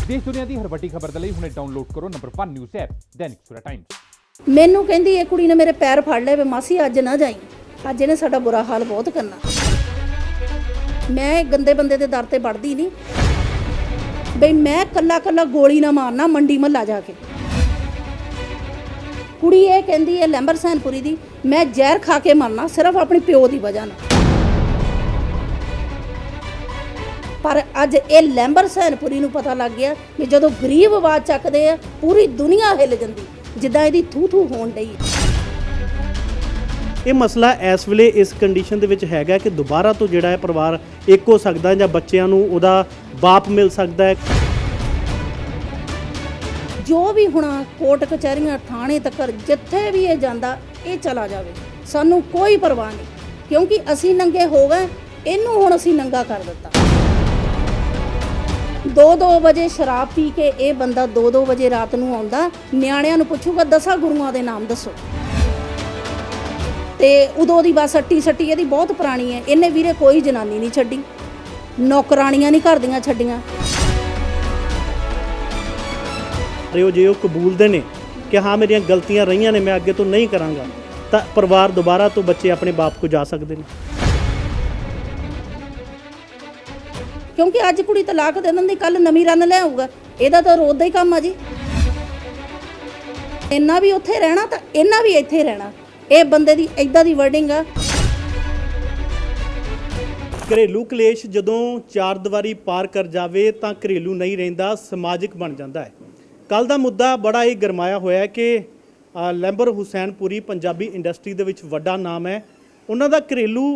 देश दुनिया की हर वड्डी खबर ਦੇ ਲਈ ਹੁਣੇ ਡਾਊਨਲੋਡ ਕਰੋ number 1 news app Dainik Savera Times. ਮੈਨੂੰ ਕਹਿੰਦੀ ਇਹ ਕੁੜੀ ਨੇ ਮੇਰੇ ਪੈਰ ਫੜ ਲਏ ਵੇ ਮਾਸੀ ਅੱਜ ਨਾ ਜਾਈ, ਅੱਜ ਇਹਨੇ ਸਾਡਾ ਬੁਰਾ ਹਾਲ ਬਹੁਤ ਕਰਨਾ। ਮੈਂ ਗੰਦੇ ਬੰਦੇ ਦੇ ਦਰ ਤੇ ਵੜਦੀ ਨਹੀਂ ਬਈ, ਮੈਂ ਕੱਲਾ ਕੱਲਾ ਗੋਲੀ ਨਾ ਮਾਰਨਾ ਮੰਡੀ ਮਹੱਲਾ ਜਾ ਕੇ। ਕੁੜੀ ਇਹ ਕਹਿੰਦੀ ਹੈ ਲੈਂਬਰ ਸੈਨਪੁਰੀ ਦੀ, ਮੈਂ ਜ਼ਹਿਰ ਖਾ ਕੇ ਮਰਨਾ ਸਿਰਫ ਆਪਣੀ ਪਿਓ ਦੀ ਵਜ੍ਹਾ ਨਾਲ। ਪਰ ਅੱਜ ਇਹ ਲੈਂਬਰ ਸੈਨਪੁਰੀ ਨੂੰ ਪਤਾ ਲੱਗ ਗਿਆ ਕਿ ਜਦੋਂ ਗਰੀਬ ਆਵਾਜ਼ ਚੱਕਦੇ ਆ ਪੂਰੀ ਦੁਨੀਆ ਹਿੱਲ ਜਾਂਦੀ, ਜਿੱਦਾਂ ਇਹਦੀ ਥੂ ਥੂ ਹੋਣ ਡਈ। ਇਹ ਮਸਲਾ ਇਸ ਵੇਲੇ ਇਸ ਕੰਡੀਸ਼ਨ ਦੇ ਵਿੱਚ ਹੈਗਾ ਕਿ ਦੁਬਾਰਾ ਤੋਂ ਜਿਹੜਾ ਹੈ ਪਰਿਵਾਰ ਇੱਕ ਹੋ ਸਕਦਾ ਜਾਂ ਬੱਚਿਆਂ ਨੂੰ ਉਹਦਾ ਬਾਪ ਮਿਲ ਸਕਦਾ ਹੈ। ਜੋ ਵੀ ਹੁਣ ਕੋਰਟ ਕਚਹਿਰੀਆਂ ਥਾਣੇ ਤੱਕ ਜਿੱਥੇ ਵੀ ਇਹ ਜਾਂਦਾ ਇਹ ਚਲਾ ਜਾਵੇ, ਸਾਨੂੰ ਕੋਈ ਪਰਵਾਹ ਨਹੀਂ, ਕਿਉਂਕਿ ਅਸੀਂ ਨੰਗੇ ਹੋ ਗਏ, ਇਹਨੂੰ ਹੁਣ ਅਸੀਂ ਨੰਗਾ ਕਰ ਦਿੱਤਾ। 2-2 ਵਜੇ ਸ਼ਰਾਬ ਪੀ ਕੇ ਇਹ ਬੰਦਾ 2-2 ਵਜੇ ਰਾਤ ਨੂੰ ਆਉਂਦਾ, ਨਿਆਣਿਆਂ ਨੂੰ ਪੁੱਛੂਗਾ 10 ਗੁਰੂਆਂ ਦੇ ਨਾਮ ਦੱਸੋ। ਤੇ ਉਦੋਂ ਦੀ ਬਸ ਸੱਟੀ ਇਹਦੀ ਬਹੁਤ ਪੁਰਾਣੀ ਹੈ। ਇਹਨੇ ਵੀਰੇ ਕੋਈ ਜਨਾਨੀ ਨਹੀਂ ਛੱਡੀ, ਨੌਕਰਾਣੀਆਂ ਨਹੀਂ ਘਰ ਦੀਆਂ ਛੱਡੀਆਂ। ਜੇ ਉਹ ਕਬੂਲਦੇ ਨੇ ਕਿ ਹਾਂ ਮੇਰੀਆਂ ਗਲਤੀਆਂ ਰਹੀਆਂ ਨੇ, ਮੈਂ ਅੱਗੇ ਤੋਂ ਨਹੀਂ ਕਰਾਂਗਾ, ਤਾਂ ਪਰਿਵਾਰ ਦੁਬਾਰਾ ਤੋਂ ਬੱਚੇ ਆਪਣੇ ਬਾਪ ਕੋ ਜਾ ਸਕਦੇ ਨੇ। ਕਿਉਂਕਿ ਅੱਜ ਕੁੜੀ ਤਲਾਕ ਦੇ ਦਿੰਦੀ, ਕੱਲ ਨਵੀਂ ਰਨ ਲੈ ਆਊਗਾ, ਇਹਦਾ ਤਾਂ ਰੋਜ਼ ਦਾ ਹੀ ਕੰਮ ਆ ਜੀ। ਇੰਨਾ ਵੀ ਉੱਥੇ ਰਹਿਣਾ ਤਾਂ ਇਹਨਾਂ ਵੀ ਇੱਥੇ ਰਹਿਣਾ, ਇਹ ਬੰਦੇ ਦੀ ਇਦਾਂ ਦੀ ਵਰਡਿੰਗ ਆ। ਘਰੇਲੂ ਕਲੇਸ਼ ਜਦੋਂ ਚਾਰ ਦੀਵਾਰੀ ਪਾਰ ਕਰ ਜਾਵੇ ਤਾਂ ਘਰੇਲੂ ਨਹੀਂ ਰਹਿੰਦਾ, ਸਮਾਜਿਕ ਬਣ ਜਾਂਦਾ ਹੈ। ਕੱਲ ਦਾ ਮੁੱਦਾ ਬੜਾ ਹੀ ਗਰਮਾਇਆ ਹੋਇਆ ਹੈ ਕਿ ਲੈਂਬਰ ਹੁਸੈਨਪੁਰੀ ਪੰਜਾਬੀ ਇੰਡਸਟਰੀ ਦੇ ਵਿੱਚ ਵੱਡਾ ਨਾਮ ਹੈ। ਉਹਨਾਂ ਦਾ ਘਰੇਲੂ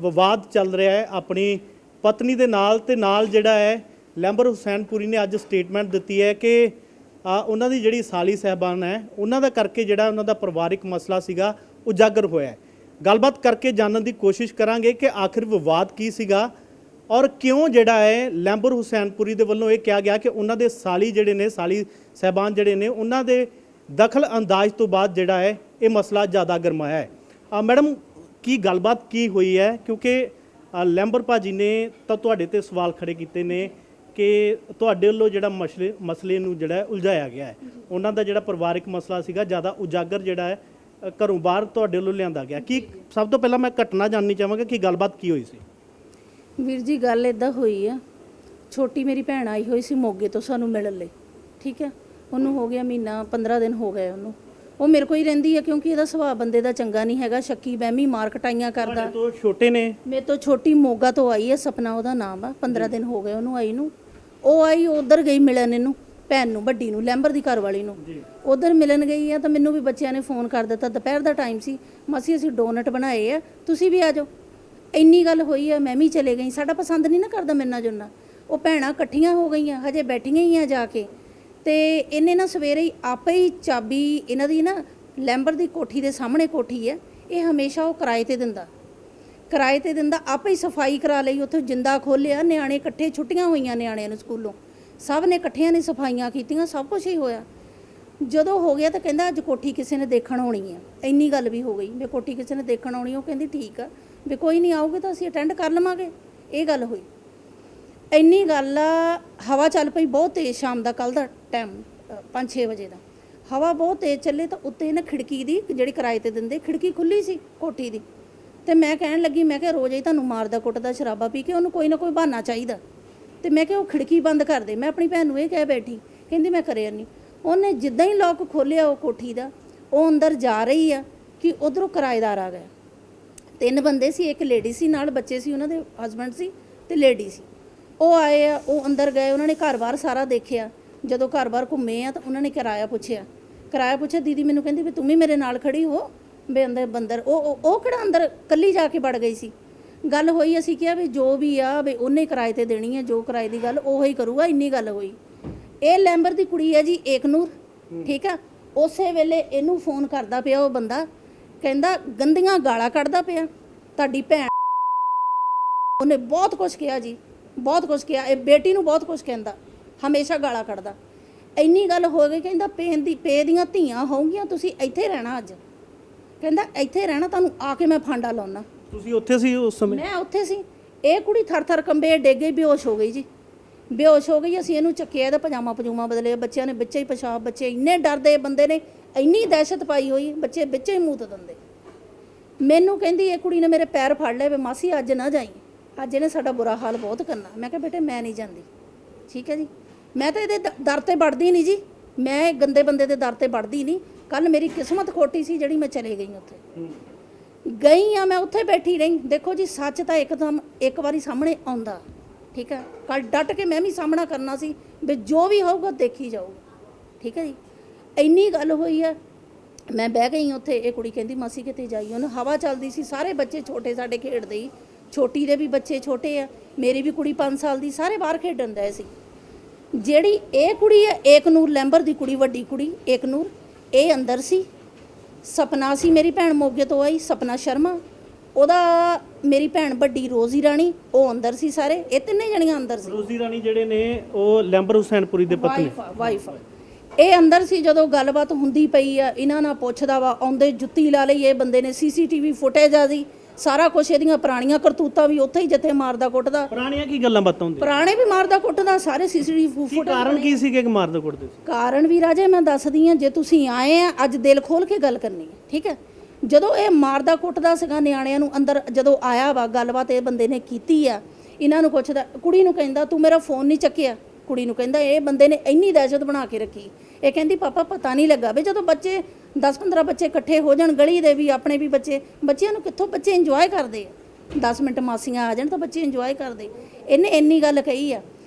ਵਿਵਾਦ ਚੱਲ ਰਿਹਾ ਹੈ ਆਪਣੀ ਪਤਨੀ ਦੇ ਨਾਲ, ਤੇ ਨਾਲ ਜਿਹੜਾ ਹੈ ਲੈਂਬਰ ਹੁਸੈਨਪੁਰੀ ਨੇ ਅੱਜ ਸਟੇਟਮੈਂਟ ਦਿੱਤੀ ਹੈ ਕਿ ਉਹਨਾਂ ਦੀ ਜਿਹੜੀ ਸਾਲੀ ਸਾਹਿਬਾਨ ਹੈ ਉਹਨਾਂ ਦਾ ਕਰਕੇ ਜਿਹੜਾ ਉਹਨਾਂ ਦਾ ਪਰਿਵਾਰਿਕ ਮਸਲਾ ਸੀਗਾ ਉਜਾਗਰ ਹੋਇਆ ਹੈ। ਗੱਲਬਾਤ ਕਰਕੇ ਜਾਣਨ ਦੀ ਕੋਸ਼ਿਸ਼ ਕਰਾਂਗੇ ਕਿ ਆਖਿਰ ਵਿਵਾਦ ਕੀ ਸੀਗਾ ਔਰ ਕਿਉਂ ਜਿਹੜਾ ਹੈ ਲੈਂਬਰ ਹੁਸੈਨਪੁਰੀ ਦੇ ਵੱਲੋਂ ਇਹ ਕਿਹਾ ਗਿਆ ਕਿ ਉਹਨਾਂ ਦੇ ਸਾਲੀ ਜਿਹੜੇ ਨੇ, ਸਾਲੀ ਸਾਹਿਬਾਨ ਜਿਹੜੇ ਨੇ, ਉਹਨਾਂ ਦੇ ਦਖਲ ਅੰਦਾਜ਼ ਤੋਂ ਬਾਅਦ ਜਿਹੜਾ ਹੈ ਇਹ ਮਸਲਾ ਜ਼ਿਆਦਾ ਗਰਮਾਇਆ ਹੈ। ਮੈਡਮ ਕੀ ਗੱਲਬਾਤ ਕੀ ਹੋਈ ਹੈ, ਕਿਉਂਕਿ ਲੈਂਬਰ ਭਾਜੀ ਨੇ ਤਾਂ ਤੁਹਾਡੇ ਤੇ ਸਵਾਲ ਖੜੇ ਕੀਤੇ ਨੇ ਕਿ ਤੁਹਾਡੇ ਵੱਲੋਂ ਜਿਹੜਾ ਮਸਲੇ ਨੂੰ ਜਿਹੜਾ ਉਲਝਾਇਆ ਗਿਆ ਹੈ, ਉਹਨਾਂ ਦਾ ਜਿਹੜਾ ਪਰਿਵਾਰਿਕ ਮਸਲਾ ਸੀਗਾ ਜ਼ਿਆਦਾ ਉਜਾਗਰ ਜਿਹੜਾ ਹੈ ਘਰੋਂ ਬਾਹਰ ਤੁਹਾਡੇ ਵੱਲੋਂ ਲਿਆਂਦਾ ਗਿਆ। ਕੀ ਸਭ ਤੋਂ ਪਹਿਲਾਂ ਮੈਂ ਘਟਨਾ ਜਾਣਨੀ ਚਾਹਾਂਗਾ ਕਿ ਗੱਲਬਾਤ ਕੀ ਹੋਈ ਸੀ? ਵੀਰ ਜੀ ਗੱਲ ਇੱਦਾਂ ਹੋਈ ਆ, ਛੋਟੀ ਮੇਰੀ ਭੈਣ ਆਈ ਹੋਈ ਸੀ ਮੋਗੇ ਤੋਂ ਸਾਨੂੰ ਮਿਲਣ ਲਈ, ਠੀਕ ਹੈ। ਉਹਨੂੰ ਹੋ ਗਿਆ ਮਹੀਨਾ 15 ਦਿਨ ਹੋ ਗਏ ਉਹਨੂੰ, ਉਹ ਮੇਰੇ ਕੋਲ ਹੀ ਰਹਿੰਦੀ ਹੈ ਕਿਉਂਕਿ ਇਹਦਾ ਸੁਭਾਅ ਬੰਦੇ ਦਾ ਚੰਗਾ ਨਹੀਂ ਹੈਗਾ, ਸ਼ੱਕੀ ਬਹਿਮੀ ਮਾਰ ਕਟਾਈਆਂ ਕਰਦਾ। ਤੁਹਾਡੇ ਤੋਂ ਛੋਟੇ ਨੇ? ਮੇਰੇ ਤੋਂ ਛੋਟੀ ਮੋਗਾ ਤੋਂ ਆਈ ਹੈ, ਸਪਨਾ ਉਹਦਾ ਨਾਮ ਆ। 15 ਦਿਨ ਹੋ ਗਏ ਉਹਨੂੰ ਆਈ ਨੂੰ। ਉਹ ਆਈ ਉਧਰ ਗਈ ਮਿਲਣ ਇਹਨੂੰ, ਭੈਣ ਨੂੰ, ਵੱਡੀ ਨੂੰ, ਲੈਂਬਰ ਦੀ ਘਰ ਵਾਲੀ ਨੂੰ। ਉਧਰ ਮਿਲਣ ਗਈ ਆ ਤਾਂ ਮੈਨੂੰ ਵੀ ਬੱਚਿਆਂ ਨੇ ਫੋਨ ਕਰ ਦਿੱਤਾ, ਦੁਪਹਿਰ ਦਾ ਟਾਈਮ ਸੀ, ਮਾਸੀ ਅਸੀਂ ਡੋਨਟ ਬਣਾਏ ਆ, ਤੁਸੀਂ ਵੀ ਆ ਜਾਓ। ਇੰਨੀ ਗੱਲ ਹੋਈ ਆ, ਮੈਂ ਵੀ ਚਲੇ ਗਈ। ਸਾਡਾ ਪਸੰਦ ਨਹੀਂ ਨਾ ਕਰਦਾ ਮਿਲਣਾ ਜੁਲਣਾ। ਉਹ ਭੈਣਾਂ ਇਕੱਠੀਆਂ ਹੋ ਗਈਆਂ, ਹਜੇ ਬੈਠੀਆਂ ਹੀ ਆ ਜਾ ਕੇ। ਤੇ ਇਹਨੇ ਨਾ ਸਵੇਰੇ ਹੀ ਆਪੇ ਹੀ ਚਾਬੀ, ਇਹਨਾਂ ਦੀ ਨਾ ਲੈਂਬਰ ਦੀ ਕੋਠੀ ਦੇ ਸਾਹਮਣੇ ਕੋਠੀ ਹੈ, ਇਹ ਹਮੇਸ਼ਾ ਉਹ ਕਿਰਾਏ ਤੇ ਦਿੰਦਾ, ਆਪੇ ਹੀ ਸਫਾਈ ਕਰਾ ਲਈ, ਉੱਥੇ ਜਿੰਦਾ ਖੋਲਿਆ, ਨਿਆਣੇ ਇਕੱਠੇ, ਛੁੱਟੀਆਂ ਹੋਈਆਂ ਨਿਆਣਿਆਂ ਨੂੰ ਸਕੂਲੋਂ, ਸਭ ਨੇ ਇਕੱਠਿਆਂ ਨੇ ਸਫਾਈਆਂ ਕੀਤੀਆਂ, ਸਭ ਕੁਝ ਹੀ ਹੋਇਆ। ਜਦੋਂ ਹੋ ਗਿਆ ਤਾਂ ਕਹਿੰਦਾ ਅੱਜ ਕੋਠੀ ਕਿਸੇ ਨੇ ਦੇਖਣ ਆਉਣੀ ਹੈ। ਇੰਨੀ ਗੱਲ ਵੀ ਹੋ ਗਈ ਵੀ ਕੋਠੀ ਕਿਸੇ ਨੇ ਦੇਖਣ ਆਉਣੀ। ਉਹ ਕਹਿੰਦੀ ਠੀਕ ਆ ਵੀ ਕੋਈ ਨਹੀਂ, ਆਓਗੇ ਤਾਂ ਅਸੀਂ ਅਟੈਂਡ ਕਰ ਲਵਾਂਗੇ। ਇਹ ਗੱਲ ਹੋਈ। ਇੰਨੀ ਗੱਲ ਆ, ਹਵਾ ਚੱਲ ਪਈ ਬਹੁਤ ਤੇਜ਼ ਸ਼ਾਮ ਦਾ, ਕੱਲ ਦਾ ਟਾਈਮ 5-6 ਵਜੇ ਦਾ। ਹਵਾ ਬਹੁਤ ਤੇਜ਼ ਚੱਲੇ ਤਾਂ ਉੱਤੇ ਨਾ ਖਿੜਕੀ ਦੀ, ਜਿਹੜੀ ਕਿਰਾਏ ਤੇ ਦਿੰਦੇ, ਖਿੜਕੀ ਖੁੱਲੀ ਸੀ ਕੋਠੀ ਦੀ। ਤੇ ਮੈਂ ਕਹਿਣ ਲੱਗੀ, ਮੈਂ ਕਿਹਾ ਰੋਜ਼ ਹੀ ਤੁਹਾਨੂੰ ਮਾਰਦਾ ਕੁੱਟਦਾ ਸ਼ਰਾਬਾ ਪੀ ਕੇ, ਉਹਨੂੰ ਕੋਈ ਨਾ ਕੋਈ ਬਹਾਨਾ ਚਾਹੀਦਾ। ਤੇ ਮੈਂ ਕਿਹਾ ਉਹ ਖਿੜਕੀ ਬੰਦ ਕਰ ਦੇ। ਮੈਂ ਆਪਣੀ ਭੈਣ ਨੂੰ ਇਹ ਕਹਿ ਬੈਠੀ, ਕਹਿੰਦੀ ਮੈਂ ਕਰਿਆ ਨਹੀਂ। ਉਹਨੇ ਜਿੱਦਾਂ ਹੀ ਲੋਕ ਖੋਲ੍ਹਿਆ ਉਹ ਕੋਠੀ ਦਾ, ਉਹ ਅੰਦਰ ਜਾ ਰਹੀ ਆ ਕਿ ਉੱਧਰੋਂ ਕਿਰਾਏਦਾਰ ਆ ਗਿਆ। 3 ਬੰਦੇ ਸੀ, ਇੱਕ ਲੇਡੀ ਸੀ, ਨਾਲ ਬੱਚੇ ਸੀ, ਉਹਨਾਂ ਦੇ ਹਸਬੈਂਡ ਸੀ ਤੇ ਲੇਡੀ ਸੀ। ਉਹ ਆਏ ਆ, ਉਹ ਅੰਦਰ ਗਏ, ਉਹਨਾਂ ਨੇ ਘਰ-ਬਾਰ ਸਾਰਾ ਦੇਖਿਆ। ਜਦੋਂ ਘਰ-ਬਾਰ ਘੁੰਮੇ ਆ ਤਾਂ ਉਹਨਾਂ ਨੇ ਕਿਰਾਇਆ ਪੁੱਛਿਆ। ਦੀਦੀ ਮੈਨੂੰ ਕਹਿੰਦੀ ਵੀ ਤੂੰ ਵੀ ਮੇਰੇ ਨਾਲ ਖੜੀ ਹੋ ਵੀ ਅੰਦਰ ਉਹ ਕਿਹੜਾ ਅੰਦਰ ਕੱਲੀ ਜਾ ਕੇ ਵੜ ਗਈ ਸੀ। ਗੱਲ ਹੋਈ, ਅਸੀਂ ਕਿਹਾ ਵੀ ਜੋ ਵੀ ਆ ਵੀ ਉਹਨੇ ਕਿਰਾਏ ਤੇ ਦੇਣੀ ਹੈ, ਜੋ ਕਿਰਾਏ ਦੀ ਗੱਲ ਉਹ ਹੀ ਕਰੂਗਾ। ਇੰਨੀ ਗੱਲ ਹੋਈ। ਇਹ ਲੈਂਬਰ ਦੀ ਕੁੜੀ ਹੈ ਜੀ ਏਕਨੂਰ, ਠੀਕ ਆ। ਉਸੇ ਵੇਲੇ ਇਹਨੂੰ ਫੋਨ ਕਰਦਾ ਪਿਆ ਉਹ ਬੰਦਾ, ਕਹਿੰਦਾ ਗੰਦੀਆਂ ਗਾਲਾਂ ਕੱਢਦਾ ਪਿਆ ਤੁਹਾਡੀ ਭੈਣ। ਉਹਨੇ ਬਹੁਤ ਕੁਝ ਕਿਹਾ ਜੀ, ਬਹੁਤ ਕੁਝ ਕਿਹਾ। ਇਹ ਬੇਟੀ ਨੂੰ ਬਹੁਤ ਕੁਝ ਕਹਿੰਦਾ, ਹਮੇਸ਼ਾ ਗਾਲਾਂ ਕੱਢਦਾ। ਇੰਨੀ ਗੱਲ ਹੋ ਗਈ, ਕਹਿੰਦਾ ਪੇ ਦੀਆਂ ਧੀਆਂ ਹੋਊਗੀਆਂ, ਤੁਸੀਂ ਇੱਥੇ ਰਹਿਣਾ ਅੱਜ। ਕਹਿੰਦਾ ਇੱਥੇ ਰਹਿਣਾ, ਤੁਹਾਨੂੰ ਆ ਕੇ ਮੈਂ ਫਾਂਡਾ ਲਾਉਣਾ। ਤੁਸੀਂ ਉੱਥੇ ਸੀ ਉਸ ਸਮੇਂ? ਮੈਂ ਉੱਥੇ ਸੀ। ਇਹ ਕੁੜੀ ਥਰ ਥਰ ਕੰਬੇ ਡਿੱਗ ਗਈ, ਬੇਹੋਸ਼ ਹੋ ਗਈ ਜੀ। ਬੇਹੋਸ਼ ਹੋ ਗਈ। ਅਸੀਂ ਇਹਨੂੰ ਚੱਕਿਆ, ਇਹਦਾ ਪਜਾਮਾ ਪਜੂਮਾ ਬਦਲਿਆ, ਬੱਚਿਆਂ ਨੇ ਵਿੱਚੇ ਹੀ ਪਿਸ਼ਾਬ, ਬੱਚੇ ਇੰਨੇ ਡਰਦੇ, ਬੰਦੇ ਨੇ ਇੰਨੀ ਦਹਿਸ਼ਤ ਪਾਈ ਹੋਈ, ਬੱਚੇ ਵਿੱਚੇ ਹੀ ਮੂਤ ਦਿੰਦੇ। ਮੈਨੂੰ ਕਹਿੰਦੀ ਇਹ ਕੁੜੀ ਨੇ ਮੇਰੇ ਪੈਰ ਫੜ ਲਏ ਵੀ ਮਾਸੀ ਅੱਜ ਨਾ ਜਾਈ, ਅੱਜ ਇਹਨੇ ਸਾਡਾ ਬੁਰਾ ਹਾਲ ਬਹੁਤ ਕਰਨਾ। ਮੈਂ ਕਿਹਾ ਬੇਟੇ ਮੈਂ ਨਹੀਂ ਜਾਂਦੀ, ਠੀਕ ਹੈ ਜੀ, ਮੈਂ ਤਾਂ ਇਹਦੇ ਦਰ ਤੇ ਵੜਦੀ ਨਹੀਂ ਜੀ, ਮੈਂ ਗੰਦੇ ਬੰਦੇ ਦੇ ਦਰ ਤੇ ਵੜਦੀ ਨਹੀਂ। ਕੱਲ ਮੇਰੀ ਕਿਸਮਤ ਖੋਟੀ ਸੀ ਜਿਹੜੀ ਮੈਂ ਚਲੇ ਗਈ ਉੱਥੇ ਗਈ ਆ, ਮੈਂ ਉੱਥੇ ਬੈਠੀ ਰਹੀ। ਦੇਖੋ ਜੀ ਸੱਚ ਤਾਂ ਇੱਕਦਮ ਇੱਕ ਵਾਰੀ ਸਾਹਮਣੇ ਆਉਂਦਾ, ਠੀਕ ਹੈ। ਕੱਲ ਡਟ ਕੇ ਮੈਂ ਵੀ ਸਾਹਮਣਾ ਕਰਨਾ ਸੀ ਵੀ ਜੋ ਵੀ ਹੋਊਗਾ ਦੇਖੀ ਜਾਊਗਾ, ਠੀਕ ਹੈ ਜੀ। ਇੰਨੀ ਗੱਲ ਹੋਈ ਹੈ, ਮੈਂ ਬਹਿ ਗਈ ਉੱਥੇ। ਇਹ ਕੁੜੀ ਕਹਿੰਦੀ ਮਾਸੀ ਕਿਤੇ ਜਾਈ, ਉਹਨੂੰ ਹਵਾ ਚੱਲਦੀ ਸੀ, ਸਾਰੇ ਬੱਚੇ ਛੋਟੇ ਸਾਡੇ ਖੇਡਦੇ ਹੀ, ਛੋਟੀ ਦੇ ਵੀ ਬੱਚੇ ਛੋਟੇ ਆ, ਮੇਰੀ ਵੀ ਕੁੜੀ 5 ਸਾਲ ਦੀ, ਸਾਰੇ ਬਾਹਰ ਖੇਡਣ ਦੇ ਸੀ। ਜਿਹੜੀ ਇਹ ਕੁੜੀ ਹੈ ਏਕਨੂਰ ਲੈਂਬਰ ਦੀ ਕੁੜੀ, ਵੱਡੀ ਕੁੜੀ ਏਕਨੂਰ, ਇਹ ਅੰਦਰ ਸੀ। ਸਪਨਾ ਸੀ ਮੇਰੀ ਭੈਣ ਮੋਗੇ ਤੋਂ ਆਈ, ਸਪਨਾ ਸ਼ਰਮਾ, ਉਹਦਾ ਮੇਰੀ ਭੈਣ ਵੱਡੀ ਰੋਜ਼ੀ ਰਾਣੀ, ਉਹ ਅੰਦਰ ਸੀ। ਸਾਰੇ ਇਹ ਤਿੰਨੇ ਜਣੀਆਂ ਅੰਦਰ ਸੀ। ਰੋਜ਼ੀ ਰਾਣੀ ਜਿਹੜੇ ਨੇ ਉਹ ਲੈਂਬਰ ਹੁਸੈਨਪੁਰੀ ਦੇ ਪਤਨੀ, ਵਾਈਫ ਇਹ ਅੰਦਰ ਸੀ। ਜਦੋਂ ਗੱਲਬਾਤ ਹੁੰਦੀ ਪਈ ਆ, ਇਹਨਾਂ ਨਾਲ ਪੁੱਛਦਾ ਵਾ, ਆਉਂਦੇ ਜੁੱਤੀ ਲਾ ਲਈ ਇਹ ਬੰਦੇ ਨੇ, ਸੀਸੀਟੀਵੀ ਫੁਟੇਜ ਆ ਜੀ, ਸਾਰਾ ਕੁਝ, ਇਹਦੀਆਂ ਪੁਰਾਣੀਆਂ ਕਰਤੂਤਾਂ ਵੀ ਉੱਥੇ ਹੀ ਜਿੱਥੇ ਮਾਰਦਾ ਕੁੱਟਦਾ। ਪੁਰਾਣੀਆਂ ਕੀ ਗੱਲਾਂ ਬਾਤਾਂ ਹੁੰਦੀਆਂ? ਪੁਰਾਣੇ ਵੀ ਮਾਰਦਾ ਕੁੱਟਦਾ, ਸਾਰੇ ਸੀਸੀਟੀਵੀ ਫੁਟੇਜ। ਕਾਰਨ ਕੀ ਸੀ ਕਿ ਮਾਰਦਾ ਕੁੱਟਦੇ ਸੀ? ਕਾਰਨ ਵੀ ਰਾਜੇ ਮੈਂ ਦੱਸਦੀ ਆ, ਜੇ ਤੁਸੀਂ ਆਏ ਆ ਅੱਜ ਦਿਲ ਖੋਲ ਕੇ ਗੱਲ ਕਰਨੀ ਹੈ, ਠੀਕ ਹੈ। ਜਦੋਂ ਇਹ ਮਾਰਦਾ ਕੁੱਟਦਾ ਸੀਗਾ ਨਿਆਣਿਆਂ ਨੂੰ, ਅੰਦਰ ਜਦੋਂ ਆਇਆ ਵਾ, ਗੱਲਬਾਤ ਇਹ ਬੰਦੇ ਨੇ ਕੀਤੀ ਆ, ਇਹਨਾਂ ਨੂੰ ਪੁੱਛਦਾ, ਕੁੜੀ ਨੂੰ ਕਹਿੰਦਾ ਤੂੰ ਮੇਰਾ ਫੋਨ ਨਹੀਂ ਚੱਕਿਆ। ਕੁੜੀ ਨੂੰ ਕਹਿੰਦਾ ਇਹ ਬੰਦੇ ਨੇ ਇੰਨੀ ਦਹਿਸ਼ਤ ਬਣਾ ਕੇ ਰੱਖੀ। ਇਹ ਕਹਿੰਦੀ ਪਾਪਾ ਪਤਾ ਨਹੀਂ ਲੱਗਾ ਵੀ ਜਦੋਂ ਬੱਚੇ 10-15 ਬੱਚੇ ਇਕੱਠੇ ਹੋ ਜਾਣ ਗਲੀ ਦੇ ਵੀ, ਆਪਣੇ ਵੀ ਬੱਚੇ, ਬੱਚਿਆਂ ਨੂੰ ਕਿੱਥੋਂ ਬੱਚੇ ਇੰਜੋਏ ਕਰਦੇ ਆ, 10 ਮਿੰਟ ਮਾਸੀਆਂ ਆ ਜਾਣ ਤਾਂ ਬੱਚੇ ਇੰਜੋਏ ਕਰਦੇ। ਇਹਨੇ ਇੰਨੀ ਗੱਲ ਕਹੀ ਆ,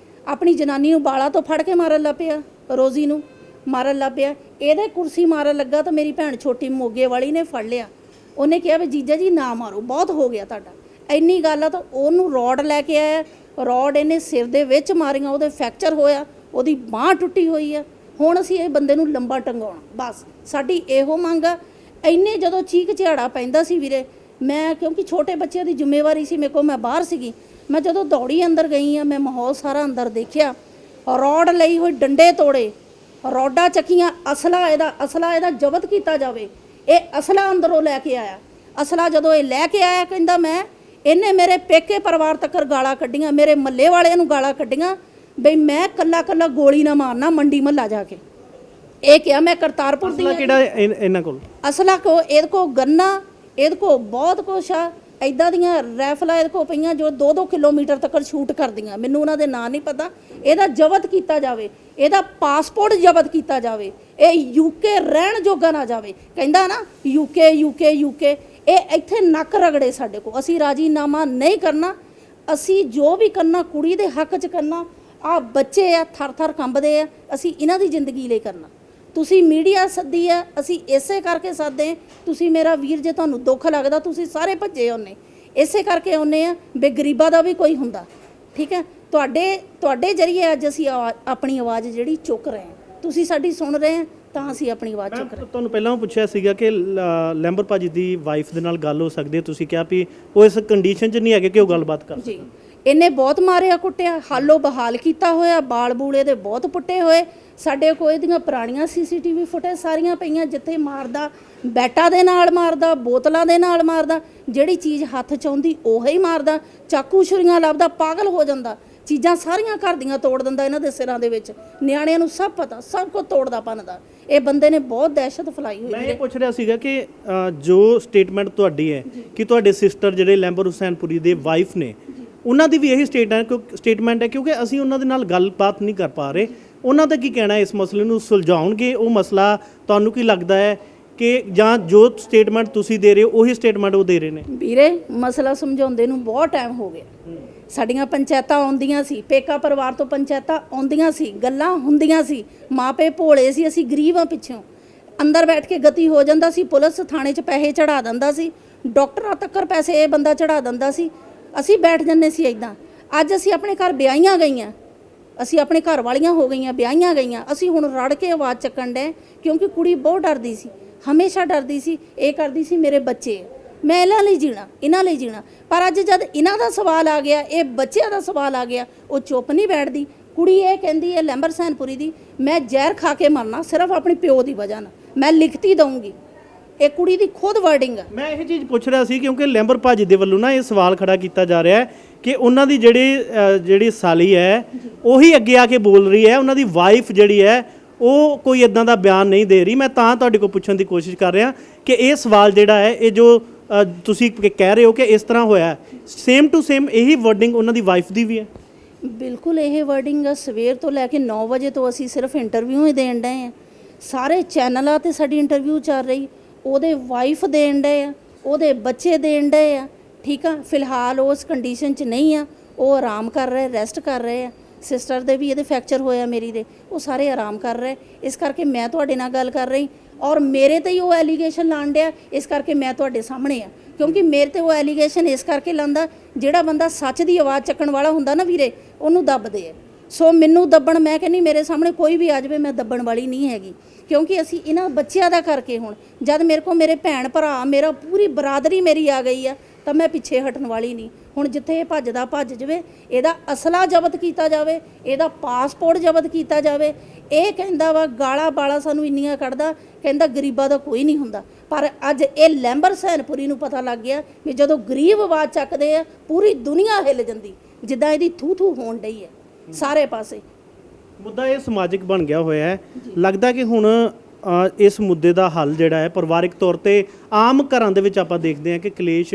ਆਪਣੀ ਜਨਾਨੀ ਨੂੰ ਬਾਲਾਂ ਤੋਂ ਫੜ ਕੇ ਮਾਰਨ ਲੱਗ ਪਿਆ, ਰੋਜ਼ੀ ਨੂੰ ਮਾਰਨ ਲੱਗ ਪਿਆ। ਇਹਦੇ ਕੁਰਸੀ ਮਾਰਨ ਲੱਗਾ ਤਾਂ ਮੇਰੀ ਭੈਣ ਛੋਟੀ ਮੋਗੇ ਵਾਲੀ ਨੇ ਫੜ ਲਿਆ। ਉਹਨੇ ਕਿਹਾ ਵੀ ਜੀਜਾ ਜੀ ਨਾ ਮਾਰੋ, ਬਹੁਤ ਹੋ ਗਿਆ ਤੁਹਾਡਾ। ਇੰਨੀ ਗੱਲ ਆ ਤਾਂ ਉਹਨੂੰ ਰੋਡ ਲੈ ਕੇ ਆਇਆ, ਰੋਡ ਇਹਨੇ ਸਿਰ ਦੇ ਵਿੱਚ ਮਾਰੀਆਂ, ਉਹਦੇ ਫ੍ਰੈਕਚਰ ਹੋਇਆ, ਉਹਦੀ ਬਾਂਹ ਟੁੱਟੀ ਹੋਈ ਆ। ਹੁਣ ਅਸੀਂ ਇਹ ਬੰਦੇ ਨੂੰ ਲੰਬਾ ਟੰਗਾਉਣਾ, ਬਸ ਸਾਡੀ ਇਹੋ ਮੰਗ ਆ। ਇੰਨੇ ਜਦੋਂ ਚੀਕ ਝਾੜਾ ਪੈਂਦਾ ਸੀ ਵੀਰੇ, ਮੈਂ ਕਿਉਂਕਿ ਛੋਟੇ ਬੱਚਿਆਂ ਦੀ ਜ਼ਿੰਮੇਵਾਰੀ ਸੀ ਮੇਰੇ ਕੋਲ, ਮੈਂ ਬਾਹਰ ਸੀਗੀ, ਮੈਂ ਜਦੋਂ ਦੌੜੀ ਅੰਦਰ ਗਈ ਆ, ਮੈਂ ਮਾਹੌਲ ਸਾਰਾ ਅੰਦਰ ਦੇਖਿਆ। ਰੋਡ ਲਈ ਹੋਈ, ਡੰਡੇ ਤੋੜੇ, ਰੋਡਾਂ ਚੱਕੀਆਂ, ਅਸਲਾ ਇਹਦਾ ਜ਼ਬਤ ਕੀਤਾ ਜਾਵੇ। ਇਹ ਅਸਲਾ ਅੰਦਰੋਂ ਲੈ ਕੇ ਆਇਆ। ਅਸਲਾ ਜਦੋਂ ਇਹ ਲੈ ਕੇ ਆਇਆ, ਕਹਿੰਦਾ ਇਹਨੇ ਮੇਰੇ ਪੇਕੇ ਪਰਿਵਾਰ ਤੱਕ ਗਾਲਾਂ ਕੱਢੀਆਂ, ਮੇਰੇ ਮੱਲੇ ਵਾਲਿਆਂ ਨੂੰ ਗਾਲਾਂ ਕੱਢੀਆਂ ਬਈ ਮੈਂ ਕੱਲਾ ਗੋਲੀ ਨਾ ਮਾਰਨਾ ਮੰਡੀ ਮਹੱਲਾ ਜਾ ਕੇ। ਇਹ ਕਿਹਾ ਮੈਂ ਕਰਤਾਰਪੁਰ ਦੀ। ਕਿਹੜਾ ਇਹਨਾਂ ਕੋਲ ਅਸਲਾ ਕੋ, ਇਹਦੇ ਕੋ ਗੰਨਾ, ਇਹਦੇ ਕੋ ਬਹੁਤ ਕੁਛ ਆ, ਇੱਦਾਂ ਦੀਆਂ ਰਾਈਫਲਾਂ ਇਹਦੇ ਕੋ ਪਈਆਂ ਜੋ 2-2 ਕਿਲੋਮੀਟਰ ਤੱਕ ਸ਼ੂਟ ਕਰਦੀਆਂ। ਮੈਨੂੰ ਉਹਨਾਂ ਦੇ ਨਾਂ ਨਹੀਂ ਪਤਾ। ਇਹਦਾ ਜ਼ਬਤ ਕੀਤਾ ਜਾਵੇ, ਇਹਦਾ ਪਾਸਪੋਰਟ ਜ਼ਬਤ ਕੀਤਾ ਜਾਵੇ, ਇਹ ਯੂਕੇ ਰਹਿਣ ਜੋਗਾ ਨਾ ਜਾਵੇ। ਕਹਿੰਦਾ ਨਾ ਯੂਕੇ, ਇਹ ਇੱਥੇ ਨੱਕ ਰਗੜੇ ਸਾਡੇ ਕੋ। ਅਸੀਂ ਰਾਜੀਨਾਮਾ ਨਹੀਂ ਕਰਨਾ, ਅਸੀਂ ਜੋ ਵੀ ਕਰਨਾ ਕੁੜੀ ਦੇ ਹੱਕ 'ਚ ਕਰਨਾ। ਆ ਬੱਚੇ ਆ ਥਰ ਕੰਬਦੇ ਆ, ਅਸੀਂ ਇਹਨਾਂ ਦੀ ਜ਼ਿੰਦਗੀ ਲਈ ਕਰਨਾ। ਤੁਸੀਂ ਮੀਡੀਆ ਸੱਦੀ ਆ, ਅਸੀਂ ਇਸੇ ਕਰਕੇ ਸੱਦੇ। ਤੁਸੀਂ ਮੇਰਾ ਵੀਰ, ਜੇ ਤੁਹਾਨੂੰ ਦੁੱਖ ਲੱਗਦਾ ਤੁਸੀਂ ਸਾਰੇ ਭੱਜੇ ਆਉਂਦੇ, ਇਸੇ ਕਰਕੇ ਆਉਂਦੇ ਆ ਵੀ ਗਰੀਬਾਂ ਦਾ ਵੀ ਕੋਈ ਹੁੰਦਾ, ਠੀਕ ਹੈ। ਤੁਹਾਡੇ ਜਰੀਏ ਅੱਜ ਅਸੀਂ ਆਪਣੀ ਆਵਾਜ਼ ਜਿਹੜੀ ਚੁੱਕ ਰਹੇ ਹਾਂ, ਤੁਸੀਂ ਸਾਡੀ ਸੁਣ ਰਹੇ ਆ ਤਾਂ ਅਸੀਂ ਆਪਣੀ ਆਵਾਜ਼ ਚੁੱਕ ਰਹੇ। ਤੁਹਾਨੂੰ ਪਹਿਲਾਂ ਪੁੱਛਿਆ ਸੀਗਾ ਕਿ ਲੈਂਬਰ ਭਾਜੀ ਦੀ ਵਾਈਫ ਦੇ ਨਾਲ ਗੱਲ ਹੋ ਸਕਦੀ ਹੈ, ਤੁਸੀਂ ਕਿਹਾ ਵੀ ਉਹ ਇਸ ਕੰਡੀਸ਼ਨ 'ਚ ਨਹੀਂ ਹੈਗੇ ਕਿ ਉਹ ਗੱਲਬਾਤ ਕਰ ਜੀ। ਇਹਨੇ ਬਹੁਤ ਮਾਰਿਆ ਕੁੱਟਿਆ, ਹਾਲੋ ਬਹਾਲ ਕੀਤਾ ਹੋਇਆ, ਬਾਲ ਬੂਲੇ ਦੇ ਬਹੁਤ ਪੁੱਟੇ ਹੋਏ। ਸਾਡੇ ਕੋਲ ਇਹਦੀਆਂ ਪੁਰਾਣੀਆਂ ਸੀਸੀਟੀਵੀ ਫੁਟੇਜ ਸਾਰੀਆਂ ਪਈਆਂ, ਜਿੱਥੇ ਮਾਰਦਾ ਬੈਟਾਂ ਦੇ ਨਾਲ ਮਾਰਦਾ, ਬੋਤਲਾਂ ਦੇ ਨਾਲ ਮਾਰਦਾ, ਜਿਹੜੀ ਚੀਜ਼ ਹੱਥ 'ਚ ਆਉਂਦੀ ਉਹੀ ਮਾਰਦਾ, ਚਾਕੂ ਛੁਰੀਆਂ ਲੱਭਦਾ, ਪਾਗਲ ਹੋ ਜਾਂਦਾ, ਚੀਜ਼ਾਂ ਸਾਰੀਆਂ ਘਰ ਦੀਆਂ ਤੋੜ ਦਿੰਦਾ ਇਹਨਾਂ ਦੇ ਸਿਰਾਂ ਦੇ ਵਿੱਚ। ਨਿਆਣਿਆਂ ਨੂੰ ਸਭ ਪਤਾ, ਸਭ ਕੁਝ ਤੋੜਦਾ ਭੰਨਦਾ। ਇਹ ਬੰਦੇ ਨੇ ਬਹੁਤ ਦਹਿਸ਼ਤ ਫੈਲਾਈ ਹੋਈ ਹੈ। ਮੈਂ ਇਹ ਪੁੱਛ ਰਿਹਾ ਸੀਗਾ ਕਿ ਜੋ ਸਟੇਟਮੈਂਟ ਤੁਹਾਡੀ ਹੈ ਕਿ ਤੁਹਾਡੇ ਸਿਸਟਰ ਜਿਹੜੇ ਲੈਂਬਰ ਹੁਸੈਨਪੁਰੀ ਦੇ ਵਾਈਫ ਨੇ, ਉਹਨਾਂ ਦੀ ਵੀ ਇਹੀ ਸਟੇਟਮੈਂਟ ਹੈ, ਕਿਉਂਕਿ ਅਸੀਂ ਉਹਨਾਂ ਦੇ ਨਾਲ ਗੱਲਬਾਤ ਨਹੀਂ ਕਰ ਪਾ ਰਹੇ। ਉਹਨਾਂ ਦਾ ਕੀ ਕਹਿਣਾ ਇਸ ਮਸਲੇ ਨੂੰ ਸੁਲਝਾਉਣਗੇ ਉਹ ਮਸਲਾ? ਤੁਹਾਨੂੰ ਕੀ ਲੱਗਦਾ ਹੈ ਕਿ ਜਾਂ ਜੋ ਸਟੇਟਮੈਂਟ ਤੁਸੀਂ ਦੇ ਰਹੇ ਹੋ ਉਹੀ ਸਟੇਟਮੈਂਟ ਉਹ ਦੇ ਰਹੇ ਨੇ? ਵੀਰੇ ਮਸਲਾ ਸਮਝਾਉਂਦੇ ਨੂੰ ਬਹੁਤ ਟਾਈਮ ਹੋ ਗਿਆ। ਸਾਡੀਆਂ ਪੰਚਾਇਤਾਂ ਆਉਂਦੀਆਂ ਸੀ, ਪੇਕਾ ਪਰਿਵਾਰ ਤੋਂ ਪੰਚਾਇਤਾਂ ਆਉਂਦੀਆਂ ਸੀ, ਗੱਲਾਂ ਹੁੰਦੀਆਂ ਸੀ, ਮਾਪੇ ਭੋਲੇ ਸੀ, ਅਸੀਂ ਗਰੀਬ ਆ, ਪਿੱਛੋਂ ਅੰਦਰ ਬੈਠ ਕੇ ਗਤੀ ਹੋ ਜਾਂਦਾ ਸੀ, ਪੁਲਿਸ ਥਾਣੇ 'ਚ ਪੈਸੇ ਚੜਾ ਦਿੰਦਾ ਸੀ, ਡਾਕਟਰਾਂ ਤੱਕ ਪੈਸੇ ਇਹ ਬੰਦਾ ਚੜਾ ਦਿੰਦਾ ਸੀ, ਅਸੀਂ ਬੈਠ ਜੰਨੇ ਸੀ ਇਦਾਂ। ਅੱਜ ਅਸੀਂ ਆਪਣੇ ਘਰ ਵਿਆਹੀਆਂ ਗਈਆਂ, ਅਸੀਂ ਆਪਣੇ ਘਰ ਵਾਲੀਆਂ ਹੋ ਗਈਆਂ, ਵਿਆਹੀਆਂ ਗਈਆਂ, ਅਸੀਂ ਹੁਣ ਰੜ ਕੇ ਆਵਾਜ਼ ਚੱਕਣ ਡਏ, ਕਿਉਂਕਿ ਕੁੜੀ ਬਹੁਤ ਡਰਦੀ ਸੀ, ਹਮੇਸ਼ਾ ਡਰਦੀ ਸੀ। ਇਹ ਕਰਦੀ ਸੀ ਮੇਰੇ ਬੱਚੇ, ਮੈਂ ਇਹਨਾਂ ਲਈ ਜੀਣਾ। ਪਰ ਅੱਜ ਜਦ ਇਹਨਾਂ ਦਾ ਸਵਾਲ ਆ ਗਿਆ, ਇਹ ਬੱਚਿਆਂ ਦਾ ਸਵਾਲ ਆ ਗਿਆ, ਉਹ ਚੁੱਪ ਨਹੀਂ ਬੈਠਦੀ। ਕੁੜੀ ਇਹ ਕਹਿੰਦੀ ਹੈ ਲੈਂਬਰ ਹੁਸੈਨਪੁਰੀ ਦੀ, ਮੈਂ ਜ਼ਹਿਰ ਖਾ ਕੇ ਮਰਨਾ ਸਿਰਫ ਆਪਣੀ ਪਿਓ ਦੀ ਵਜ੍ਹਾ ਨਾਲ, ਮੈਂ ਲਿਖਤੀ ਦਊਂਗੀ। ਇਹ ਕੁੜੀ ਦੀ ਖੁਦ ਵਰਡਿੰਗ ਹੈ। ਮੈਂ ਇਹ ਚੀਜ਼ ਪੁੱਛ ਰਿਹਾ ਸੀ ਕਿਉਂਕਿ ਲੈਂਬਰ ਭਾਜੀ ਦੇ ਵੱਲੋਂ ਨਾ ਇਹ ਸਵਾਲ ਖੜਾ ਕੀਤਾ ਜਾ ਰਿਹਾ ਹੈ ਕਿ ਉਹਨਾਂ ਦੀ ਜਿਹੜੀ ਸਾਲੀ ਹੈ ਉਹੀ ਅੱਗੇ ਆ ਕੇ ਬੋਲ ਰਹੀ ਹੈ, ਉਹਨਾਂ ਦੀ ਵਾਈਫ ਜਿਹੜੀ ਹੈ ਉਹ ਕੋਈ ਇਦਾਂ ਦਾ ਬਿਆਨ ਨਹੀਂ ਦੇ ਰਹੀ। ਮੈਂ ਤਾਂ ਤੁਹਾਡੇ ਕੋਲ ਪੁੱਛਣ ਦੀ ਕੋਸ਼ਿਸ਼ ਕਰ ਰਿਹਾ ਕਿ ਇਹ ਸਵਾਲ ਜਿਹੜਾ ਹੈ, ਇਹ ਜੋ ਤੁਸੀਂ ਕਹਿ ਰਹੇ ਹੋ ਕਿ ਇਸ ਤਰ੍ਹਾਂ ਹੋਇਆ, ਸੇਮ ਟੂ ਸੇਮ ਇਹੀ ਵਰਡਿੰਗ ਉਹਨਾਂ ਦੀ ਵਾਈਫ ਦੀ ਵੀ ਹੈ? ਬਿਲਕੁਲ ਇਹ ਵਰਡਿੰਗ ਆ। ਸਵੇਰ ਤੋਂ ਲੈ ਕੇ 9 ਵਜੇ ਤੋਂ ਅਸੀਂ ਸਿਰਫ ਇੰਟਰਵਿਊ ਹੀ ਦੇਣ ਡਏ ਆ। ਸਾਰੇ ਚੈਨਲਾਂ ਤੇ ਸਾਡੀ ਇੰਟਰਵਿਊ ਚੱਲ ਰਹੀ। ਉਹਦੇ ਵਾਈਫ ਦੇਣ ਡਏ ਆ, ਉਹਦੇ ਬੱਚੇ ਦੇਣ ਡਏ ਆ। ਠੀਕ ਆ, ਫਿਲਹਾਲ ਉਸ ਕੰਡੀਸ਼ਨ 'ਚ ਨਹੀਂ ਆ, ਉਹ ਆਰਾਮ ਕਰ ਰਹੇ, ਰੈਸਟ ਕਰ ਰਹੇ ਆ। ਸਿਸਟਰ ਦੇ ਵੀ ਇਹਦੇ ਫ੍ਰੈਕਚਰ ਹੋਇਆ, ਮੇਰੀ ਦੇ, ਉਹ ਸਾਰੇ ਆਰਾਮ ਕਰ ਰਹੇ। ਇਸ ਕਰਕੇ ਮੈਂ ਤੁਹਾਡੇ ਨਾਲ ਗੱਲ ਕਰ ਰਹੀ ਔਰ ਮੇਰੇ ਤੇ ਹੀ ਉਹ ਐਲੀਗੇਸ਼ਨ ਲਾਣ ਡਿਆ, ਇਸ ਕਰਕੇ ਮੈਂ ਤੁਹਾਡੇ ਸਾਹਮਣੇ ਆ। ਕਿਉਂਕਿ ਮੇਰੇ ਤੇ ਉਹ ਐਲੀਗੇਸ਼ਨ ਇਸ ਕਰਕੇ ਲਾਂਦਾ, ਜਿਹੜਾ ਬੰਦਾ ਸੱਚ ਦੀ ਆਵਾਜ਼ ਚੱਕਣ ਵਾਲਾ ਹੁੰਦਾ ਨਾ ਵੀਰੇ, ਉਹਨੂੰ ਦੱਬਦੇ ਆ। ਸੋ ਮੈਨੂੰ ਦੱਬਣ, ਮੈਂ ਕਹਿੰਦੀ ਮੇਰੇ ਸਾਹਮਣੇ ਕੋਈ ਵੀ ਆ ਜਾਵੇ, ਮੈਂ ਦੱਬਣ ਵਾਲੀ ਨਹੀਂ ਹੈਗੀ। ਕਿਉਂਕਿ ਅਸੀਂ ਇਹਨਾਂ ਬੱਚਿਆਂ ਦਾ ਕਰਕੇ ਹੁਣ ਜਦ ਮੇਰੇ ਕੋਲ ਮੇਰੇ ਭੈਣ ਭਰਾ, ਮੇਰਾ ਪੂਰੀ ਬਰਾਦਰੀ ਮੇਰੀ ਆ ਗਈ ਆ, ਤਾਂ ਮੈਂ ਪਿੱਛੇ ਹਟਣ ਵਾਲੀ ਨਹੀਂ। ਹੁਣ ਜਿੱਥੇ ਇਹ ਭੱਜਦਾ ਭੱਜ ਜਾਵੇ, ਇਹਦਾ ਅਸਲਾ ਜ਼ਬਤ ਕੀਤਾ ਜਾਵੇ, ਇਹਦਾ ਪਾਸਪੋਰਟ ਜ਼ਬਤ ਕੀਤਾ ਜਾਵੇ। ਇਹ ਕਹਿੰਦਾ ਵਾ ਗਾਲਾਂ ਬਾਲਾਂ ਸਾਨੂੰ ਇੰਨੀਆਂ ਕੱਢਦਾ, ਕਹਿੰਦਾ ਗਰੀਬਾਂ ਦਾ ਕੋਈ ਨਹੀਂ ਹੁੰਦਾ। ਪਰ ਅੱਜ ਇਹ ਲੈਂਬਰ ਹੁਸੈਨਪੁਰੀ ਨੂੰ ਪਤਾ ਲੱਗ ਗਿਆ ਵੀ ਜਦੋਂ ਗਰੀਬ ਆਵਾਜ਼ ਚੱਕਦੇ ਆ, ਪੂਰੀ ਦੁਨੀਆ ਹਿੱਲ ਜਾਂਦੀ, ਜਿੱਦਾਂ ਇਹਦੀ ਥੂ ਥੂ ਹੋਣ ਡਈ ਹੈ ਸਾਰੇ ਪਾਸੇ। ਮੁੱਦਾ ਇਹ ਸਮਾਜਿਕ ਬਣ ਗਿਆ ਹੋਇਆ ਹੈ। ਲੱਗਦਾ ਕਿ ਹੁਣ ਇਸ ਮੁੱਦੇ ਦਾ ਹੱਲ ਜਿਹੜਾ ਹੈ ਪਰਿਵਾਰਿਕ ਤੌਰ ਤੇ ਆਮ ਘਰਾਂ ਦੇ ਵਿੱਚ ਆਪਾਂ ਦੇਖਦੇ ਹਾਂ ਕਿ ਕਲੇਸ਼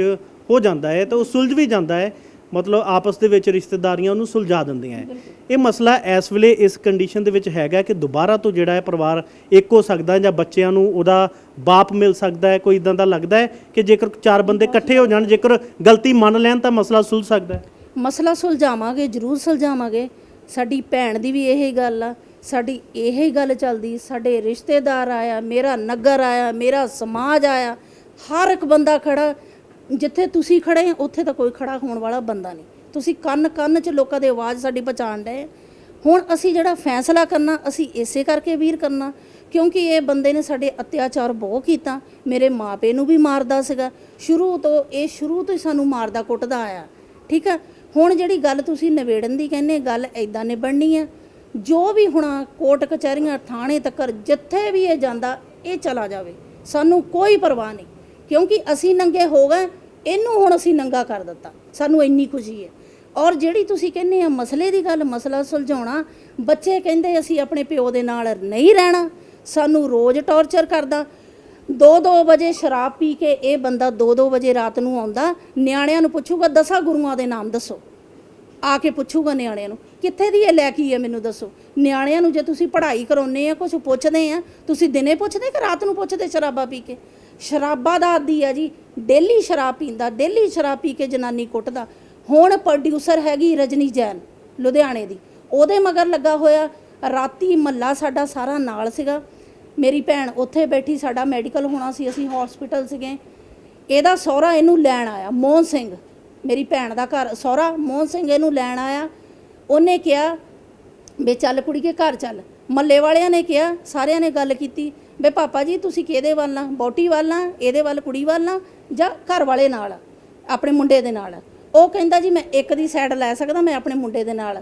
ਹੋ ਜਾਂਦਾ ਹੈ ਤਾਂ ਉਹ ਸੁਲਝ ਵੀ ਜਾਂਦਾ ਹੈ, ਮਤਲਬ ਆਪਸ ਦੇ ਵਿੱਚ ਰਿਸ਼ਤੇਦਾਰੀਆਂ ਉਹਨੂੰ ਸੁਲਝਾ ਦਿੰਦੀਆਂ ਹੈ। ਇਹ ਮਸਲਾ ਇਸ ਵੇਲੇ ਇਸ ਕੰਡੀਸ਼ਨ ਦੇ ਵਿੱਚ ਹੈਗਾ ਕਿ ਦੁਬਾਰਾ ਤੋਂ ਜਿਹੜਾ ਹੈ ਪਰਿਵਾਰ ਇੱਕ ਹੋ ਸਕਦਾ ਜਾਂ ਬੱਚਿਆਂ ਨੂੰ ਉਹਦਾ ਬਾਪ ਮਿਲ ਸਕਦਾ ਹੈ। ਕੋਈ ਇਦਾਂ ਦਾ ਲੱਗਦਾ ਹੈ ਕਿ ਜੇਕਰ 4 ਬੰਦੇ ਇਕੱਠੇ ਹੋ ਜਾਣ, ਜੇਕਰ ਗਲਤੀ ਮੰਨ ਲੈਣ ਤਾਂ ਮਸਲਾ ਸੁਲਝ ਸਕਦਾ ਹੈ? ਮਸਲਾ ਸੁਲਝਾਵਾਂਗੇ, ਜ਼ਰੂਰ ਸੁਲਝਾਵਾਂਗੇ। ਸਾਡੀ ਭੈਣ ਦੀ ਵੀ ਇਹੀ ਗੱਲ ਆ, ਸਾਡੀ ਇਹੀ ਗੱਲ ਚੱਲਦੀ। ਸਾਡੇ ਰਿਸ਼ਤੇਦਾਰ ਆਇਆ, ਮੇਰਾ ਨਗਰ ਆਇਆ, ਮੇਰਾ ਸਮਾਜ ਆਇਆ, ਹਰ ਇੱਕ ਬੰਦਾ ਖੜਾ। ਜਿੱਥੇ ਤੁਸੀਂ ਖੜੇ ਉੱਥੇ ਤਾਂ ਕੋਈ ਖੜਾ ਹੋਣ ਵਾਲਾ ਬੰਦਾ ਨਹੀਂ। ਤੁਸੀਂ ਕੰਨ ਕੰਨ 'ਚ ਲੋਕਾਂ ਦੀ ਆਵਾਜ਼ ਸਾਡੀ ਪਹੁੰਚਾਉਣ ਡਏ। ਹੁਣ ਅਸੀਂ ਜਿਹੜਾ ਫੈਸਲਾ ਕਰਨਾ, ਅਸੀਂ ਇਸੇ ਕਰਕੇ ਵੀਰ ਕਰਨਾ ਕਿਉਂਕਿ ਇਹ ਬੰਦੇ ਨੇ ਸਾਡੇ ਅਤਿਆਚਾਰ ਬਹੁਤ ਕੀਤਾ। ਮੇਰੇ ਮਾਪੇ ਨੂੰ ਵੀ ਮਾਰਦਾ ਸੀਗਾ ਸ਼ੁਰੂ ਤੋਂ, ਇਹ ਸ਼ੁਰੂ ਤੋਂ ਹੀ ਸਾਨੂੰ ਮਾਰਦਾ ਕੁੱਟਦਾ ਆਇਆ। ਠੀਕ ਆ, ਹੁਣ ਜਿਹੜੀ ਗੱਲ ਤੁਸੀਂ ਨਿਬੇੜਨ ਦੀ ਕਹਿੰਦੇ, ਗੱਲ ਇੱਦਾਂ ਨਿਬੜਨੀ ਆ। ਜੋ ਵੀ ਹੁਣ ਕੋਰਟ ਕਚਹਿਰੀਆਂ ਥਾਣੇ ਤੱਕ ਜਿੱਥੇ ਵੀ ਇਹ ਜਾਂਦਾ, ਇਹ ਚਲਾ ਜਾਵੇ, ਸਾਨੂੰ ਕੋਈ ਪਰਵਾਹ ਨਹੀਂ। ਕਿਉਂਕਿ ਅਸੀਂ ਨੰਗੇ ਹੋ ਗਏ, ਇਹਨੂੰ ਹੁਣ ਅਸੀਂ ਨੰਗਾ ਕਰ ਦਿੱਤਾ, ਸਾਨੂੰ ਇੰਨੀ ਖੁਸ਼ੀ ਹੈ। ਔਰ ਜਿਹੜੀ ਤੁਸੀਂ ਕਹਿੰਦੇ ਆ ਮਸਲੇ ਦੀ ਗੱਲ, ਮਸਲਾ ਸੁਲਝਾਉਣਾ, ਬੱਚੇ ਕਹਿੰਦੇ ਅਸੀਂ ਆਪਣੇ ਪਿਓ ਦੇ ਨਾਲ ਨਹੀਂ ਰਹਿਣਾ, ਸਾਨੂੰ ਰੋਜ਼ ਟੌਰਚਰ ਕਰਦਾ। 2-2 ਵਜੇ ਸ਼ਰਾਬ ਪੀ ਕੇ ਇਹ ਬੰਦਾ 2-2 ਵਜੇ ਰਾਤ ਨੂੰ ਆਉਂਦਾ, ਨਿਆਣਿਆਂ ਨੂੰ ਪੁੱਛੂਗਾ 10 ਗੁਰੂਆਂ ਦੇ ਨਾਮ ਦੱਸੋ, ਆ ਕੇ ਪੁੱਛੂਗਾ ਨਿਆਣਿਆਂ ਨੂੰ ਕਿੱਥੇ ਦੀ ਇਹ ਲੈ ਕੇ ਹੈ ਮੈਨੂੰ ਦੱਸੋ। ਨਿਆਣਿਆਂ ਨੂੰ ਜੇ ਤੁਸੀਂ ਪੜ੍ਹਾਈ ਕਰਾਉਂਦੇ ਆ, ਕੁਝ ਪੁੱਛਦੇ ਆ, ਤੁਸੀਂ ਦਿਨੇ ਪੁੱਛਦੇ ਕਿ ਰਾਤ ਨੂੰ ਪੁੱਛਦੇ? ਸ਼ਰਾਬਾਂ ਪੀ ਕੇ, ਸ਼ਰਾਬਾਂ ਦਾ ਆਦੀ ਆ ਜੀ, ਡੇਲੀ ਸ਼ਰਾਬ ਪੀਂਦਾ, ਡੇਲੀ ਸ਼ਰਾਬ ਪੀ ਕੇ ਜਨਾਨੀ ਕੁੱਟਦਾ। ਹੁਣ ਪ੍ਰੋਡਿਊਸਰ ਹੈਗੀ ਰਜਨੀ ਜੈਨ ਲੁਧਿਆਣੇ ਦੀ, ਉਹਦੇ ਮਗਰ ਲੱਗਾ ਹੋਇਆ। ਰਾਤੀ ਮਹੱਲਾ ਸਾਡਾ ਸਾਰਾ ਨਾਲ ਸੀਗਾ, ਮੇਰੀ ਭੈਣ ਉੱਥੇ ਬੈਠੀ, ਸਾਡਾ ਮੈਡੀਕਲ ਹੋਣਾ ਸੀ, ਅਸੀਂ ਹਸਪੀਟਲ ਸੀਗੇ। ਇਹਦਾ ਸਹੁਰਾ ਇਹਨੂੰ ਲੈਣ ਆਇਆ, ਮੋਹਨ ਸਿੰਘ, ਮੇਰੀ ਭੈਣ ਦਾ ਘਰ ਸਹੁਰਾ ਮੋਹਨ ਸਿੰਘ ਇਹਨੂੰ ਲੈਣ ਆਇਆ। ਉਹਨੇ ਕਿਹਾ ਵੀ ਚੱਲ ਕੁੜੀਏ ਘਰ ਚੱਲ। ਮਹੱਲੇ ਵਾਲਿਆਂ ਨੇ ਕਿਹਾ, ਸਾਰਿਆਂ ਨੇ ਗੱਲ ਕੀਤੀ ਵੀ ਪਾਪਾ ਜੀ ਤੁਸੀਂ ਕਿਹਦੇ ਵੱਲ ਆ, ਬੋਟੀ ਵੱਲ ਆ, ਇਹਦੇ ਵੱਲ ਕੁੜੀ ਵੱਲ ਆ, ਜਾਂ ਘਰ ਵਾਲੇ ਨਾਲ, ਆਪਣੇ ਮੁੰਡੇ ਦੇ ਨਾਲ? ਉਹ ਕਹਿੰਦਾ ਜੀ ਮੈਂ ਇੱਕ ਦੀ ਸਾਈਡ ਲੈ ਸਕਦਾ, ਮੈਂ ਆਪਣੇ ਮੁੰਡੇ ਦੇ ਨਾਲ।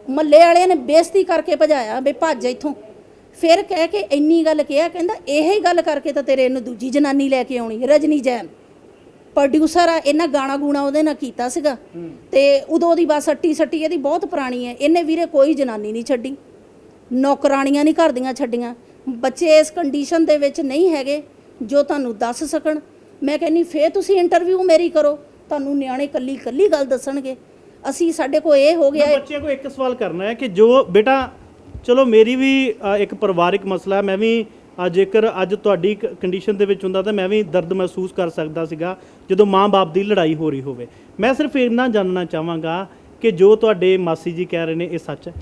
ਮਹੱਲੇ ਵਾਲਿਆਂ ਨੇ ਬੇਇੱਜ਼ਤੀ ਕਰਕੇ ਭਜਾਇਆ ਵੀ ਭੱਜ ਇੱਥੋਂ। ਫਿਰ ਕਹਿ ਕੇ ਇੰਨੀ ਗੱਲ ਕਿਹਾ, ਕਹਿੰਦਾ ਇਹੀ ਗੱਲ ਕਰਕੇ ਤਾਂ ਤੇਰੇ ਇਹਨੂੰ ਦੂਜੀ ਜਨਾਨੀ ਲੈ ਕੇ ਆਉਣੀ। ਰਜਨੀ ਜੈਨ ਪ੍ਰੋਡਿਊਸਰ ਆ, ਇਹਨਾਂ ਗਾਣਾ ਗੂਣਾ ਉਹਦੇ ਨਾਲ ਕੀਤਾ ਸੀਗਾ ਤੇ ਉਦੋਂ ਦੀ ਬਸ ਸੱਟੀ ਇਹਦੀ ਬਹੁਤ ਪੁਰਾਣੀ ਹੈ। ਇਹਨੇ ਵੀਰੇ ਕੋਈ ਜਨਾਨੀ ਨਹੀਂ ਛੱਡੀ, ਨੌਕਰਾਣੀਆਂ ਨਹੀਂ ਘਰ ਦੀਆਂ ਛੱਡੀਆਂ। ਬੱਚੇ ਇਸ ਕੰਡੀਸ਼ਨ ਦੇ ਵਿੱਚ ਨਹੀਂ ਹੈਗੇ ਜੋ ਤੁਹਾਨੂੰ ਦੱਸ ਸਕਣ। ਮੈਂ ਕਹਿੰਦੀ ਫੇਰ ਤੁਸੀਂ ਇੰਟਰਵਿਊ ਮੇਰੀ ਕਰੋ, ਤੁਹਾਨੂੰ ਨਿਆਣੇ ਕੱਲੀ ਗੱਲ ਦੱਸਣਗੇ। ਅਸੀਂ ਸਾਡੇ ਕੋਲ ਇਹ ਹੋ ਗਿਆ। ਬੱਚਿਆਂ ਕੋਲ ਇੱਕ ਸਵਾਲ ਕਰਨਾ ਹੈ ਕਿ ਜੋ ਬੇਟਾ, ਚਲੋ ਮੇਰੀ ਵੀ ਇੱਕ ਪਰਿਵਾਰਿਕ ਮਸਲਾ, ਮੈਂ ਵੀ ਜੇਕਰ ਅੱਜ ਤੁਹਾਡੀ ਕੰਡੀਸ਼ਨ ਦੇ ਵਿੱਚ ਹੁੰਦਾ ਤਾਂ ਮੈਂ ਵੀ ਦਰਦ ਮਹਿਸੂਸ ਕਰ ਸਕਦਾ ਸੀਗਾ ਜਦੋਂ ਮਾਂ-ਬਾਪ ਦੀ ਲੜਾਈ ਹੋ ਰਹੀ ਹੋਵੇ। ਮੈਂ ਸਿਰਫ ਇੰਨਾ ਜਾਣਨਾ ਚਾਹਾਂਗਾ ਕਿ ਜੋ ਤੁਹਾਡੇ ਮਾਸੀ ਜੀ ਕਹਿ ਰਹੇ ਨੇ ਇਹ ਸੱਚ ਹੈ?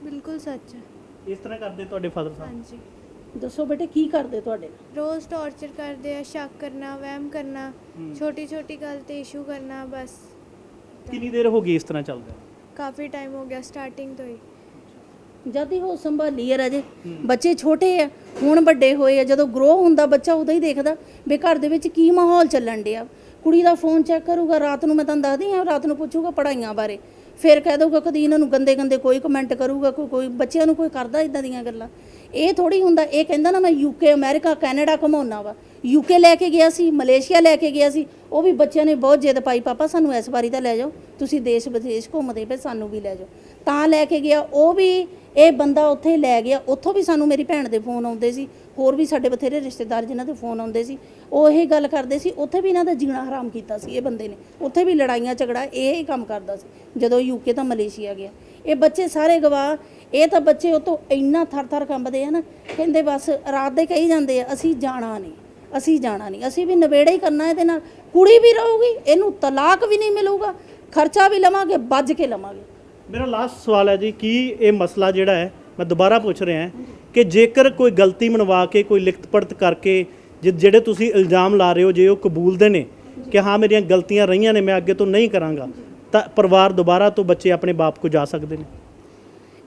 ਬਿਲਕੁਲ ਸੱਚ ਹੈ। ਇਸ ਤਰ੍ਹਾਂ ਕਰਦੇ ਤੁਹਾਡੇ ਫਾਦਰ ਸਾਹਿਬ? ਹਾਂਜੀ। ਦੱਸੋ ਬੇਟੇ ਕੀ ਕਰਦੇ ਤੁਹਾਡੇ? ਰੋਜ਼ ਟੌਰਚਰ ਕਰਦੇ ਆ, ਸ਼ੱਕ ਕਰਨਾ, ਵਹਿਮ ਕਰਨਾ, ਛੋਟੀ ਗੱਲ ਤੇ ਇਸ਼ੂ ਕਰਨਾ। ਬਸ ਕਿੰਨੀ ਦੇਰ ਹੋ ਗਈ ਇਸ ਤਰ੍ਹਾਂ ਚੱਲਦਾ? ਕਾਫੀ ਟਾਈਮ ਹੋ ਗਿਆ, ਸਟਾਰਟਿੰਗ ਤੋਂ ਹੀ। ਜਦ ਹੀ ਉਹ ਸੰਭਾਲੀ ਹੈ ਰਾਜੇ, ਬੱਚੇ ਛੋਟੇ ਆ, ਹੁਣ ਵੱਡੇ ਹੋਏ ਆ। ਜਦੋਂ ਗਰੋ ਹੁੰਦਾ ਬੱਚਾ ਉਦੋਂ ਹੀ ਦੇਖਦਾ ਵੀ ਘਰ ਦੇ ਵਿੱਚ ਕੀ ਮਾਹੌਲ ਚੱਲਣ ਡਿਆ। ਕੁੜੀ ਦਾ ਫੋਨ ਚੈੱਕ ਕਰੂਗਾ ਰਾਤ ਨੂੰ, ਮੈਂ ਤੁਹਾਨੂੰ ਦੱਸਦੀ ਹਾਂ, ਰਾਤ ਨੂੰ ਪੁੱਛੂਗਾ ਪੜ੍ਹਾਈਆਂ ਬਾਰੇ, ਫਿਰ ਕਹਿ ਦਊਗਾ ਕਦੀ ਇਹਨਾਂ ਨੂੰ ਗੰਦੇ ਗੰਦੇ ਕੋਈ ਕਮੈਂਟ ਕਰੂਗਾ, ਕੋਈ ਬੱਚਿਆਂ ਨੂੰ ਕੋਈ ਕਰਦਾ ਇਦਾਂ ਦੀਆਂ ਗੱਲਾਂ। ਇਹ ਥੋੜੀ ਹੁੰਦਾ। ਇਹ ਕਹਿੰਦਾ ਨਾ ਮੈਂ ਯੂਕੇ, ਅਮਰੀਕਾ, ਕੈਨੇਡਾ ਘੁਮਾਉਣਾ ਵਾ। ਯੂਕੇ ਲੈ ਕੇ ਗਿਆ ਸੀ, ਮਲੇਸ਼ੀਆ ਲੈ ਕੇ ਗਿਆ ਸੀ। ਉਹ ਵੀ ਬੱਚਿਆਂ ਨੇ ਬਹੁਤ ਜਿੱਦ ਪਾਈ, ਪਾਪਾ ਸਾਨੂੰ ਇਸ ਵਾਰੀ ਤਾਂ ਲੈ ਜਾਓ, ਤੁਸੀਂ ਦੇਸ਼ ਵਿਦੇਸ਼ ਘੁੰਮਦੇ ਪਏ, ਸਾਨੂੰ ਵੀ ਲੈ ਜਾਓ। ਤਾਂ ਲੈ ਕੇ ਗਿਆ। ਉਹ ਵੀ ਇਹ ਬੰਦਾ ਉੱਥੇ ਲੈ ਗਿਆ। ਉੱਥੋਂ ਵੀ ਸਾਨੂੰ ਮੇਰੀ ਭੈਣ ਦੇ ਫੋਨ ਆਉਂਦੇ ਸੀ, ਹੋਰ ਵੀ ਸਾਡੇ ਬਥੇਰੇ ਰਿਸ਼ਤੇਦਾਰ ਜਿਨ੍ਹਾਂ ਦੇ ਫੋਨ ਆਉਂਦੇ ਸੀ, ਉਹ ਇਹ ਗੱਲ ਕਰਦੇ ਸੀ। ਉੱਥੇ ਵੀ ਇਹਨਾਂ ਦਾ ਜੀਣਾ ਹਰਾਮ ਕੀਤਾ ਸੀ ਇਹ ਬੰਦੇ ਨੇ। ਉੱਥੇ ਵੀ ਲੜਾਈਆਂ ਝਗੜਾ ਇਹ ਹੀ ਕੰਮ ਕਰਦਾ ਸੀ ਜਦੋਂ ਯੂਕੇ ਤਾਂ ਮਲੇਸ਼ੀਆ ਗਿਆ। ਇਹ ਬੱਚੇ ਸਾਰੇ ਗਵਾਹ। ਇਹ ਤਾਂ ਬੱਚੇ ਉਹ ਤੋਂ ਇੰਨਾ ਥਰ ਕੰਬਦੇ ਆ ਨਾ, ਕਹਿੰਦੇ ਬਸ ਰਾਤ ਦੇ ਕਹੀ ਜਾਂਦੇ ਆ ਅਸੀਂ ਜਾਣਾ ਨਹੀਂ, ਅਸੀਂ ਜਾਣਾ ਨਹੀਂ, ਅਸੀਂ ਵੀ ਨਵੇੜਾ ਹੀ ਕਰਨਾ ਇਹਦੇ ਨਾਲ। ਕੁੜੀ ਵੀ ਰਹੂਗੀ, ਇਹਨੂੰ ਤਲਾਕ ਵੀ ਨਹੀਂ ਮਿਲੂਗਾ, ਖਰਚਾ ਵੀ ਲਵਾਂਗੇ, ਬੱਜ ਕੇ ਲਵਾਂਗੇ। ਮੇਰਾ ਲਾਸਟ ਸਵਾਲ ਹੈ ਜੀ, ਕੀ ਇਹ ਮਸਲਾ ਜਿਹੜਾ ਹੈ, ਮੈਂ ਦੁਬਾਰਾ ਪੁੱਛ ਰਿਹਾ ਹਾਂ ਕਿ ਜੇਕਰ ਕੋਈ ਗਲਤੀ ਮਨਵਾ ਕੇ, ਕੋਈ ਲਿਖਤ ਪੜਤ ਕਰਕੇ ਜਿਹੜੇ ਤੁਸੀਂ ਇਲਜ਼ਾਮ ਲਾ ਰਹੇ ਹੋ, ਜੇ ਉਹ ਕਬੂਲਦੇ ਨੇ ਕਿ ਹਾਂ ਮੇਰੀਆਂ ਗਲਤੀਆਂ ਰਹੀਆਂ ਨੇ, ਮੈਂ ਅੱਗੇ ਤੋਂ ਨਹੀਂ ਕਰਾਂਗਾ, ਤਾਂ ਪਰਿਵਾਰ ਦੁਬਾਰਾ ਤੋਂ ਬੱਚੇ ਆਪਣੇ ਬਾਪ ਕੋ ਜਾ ਸਕਦੇ ਨੇ?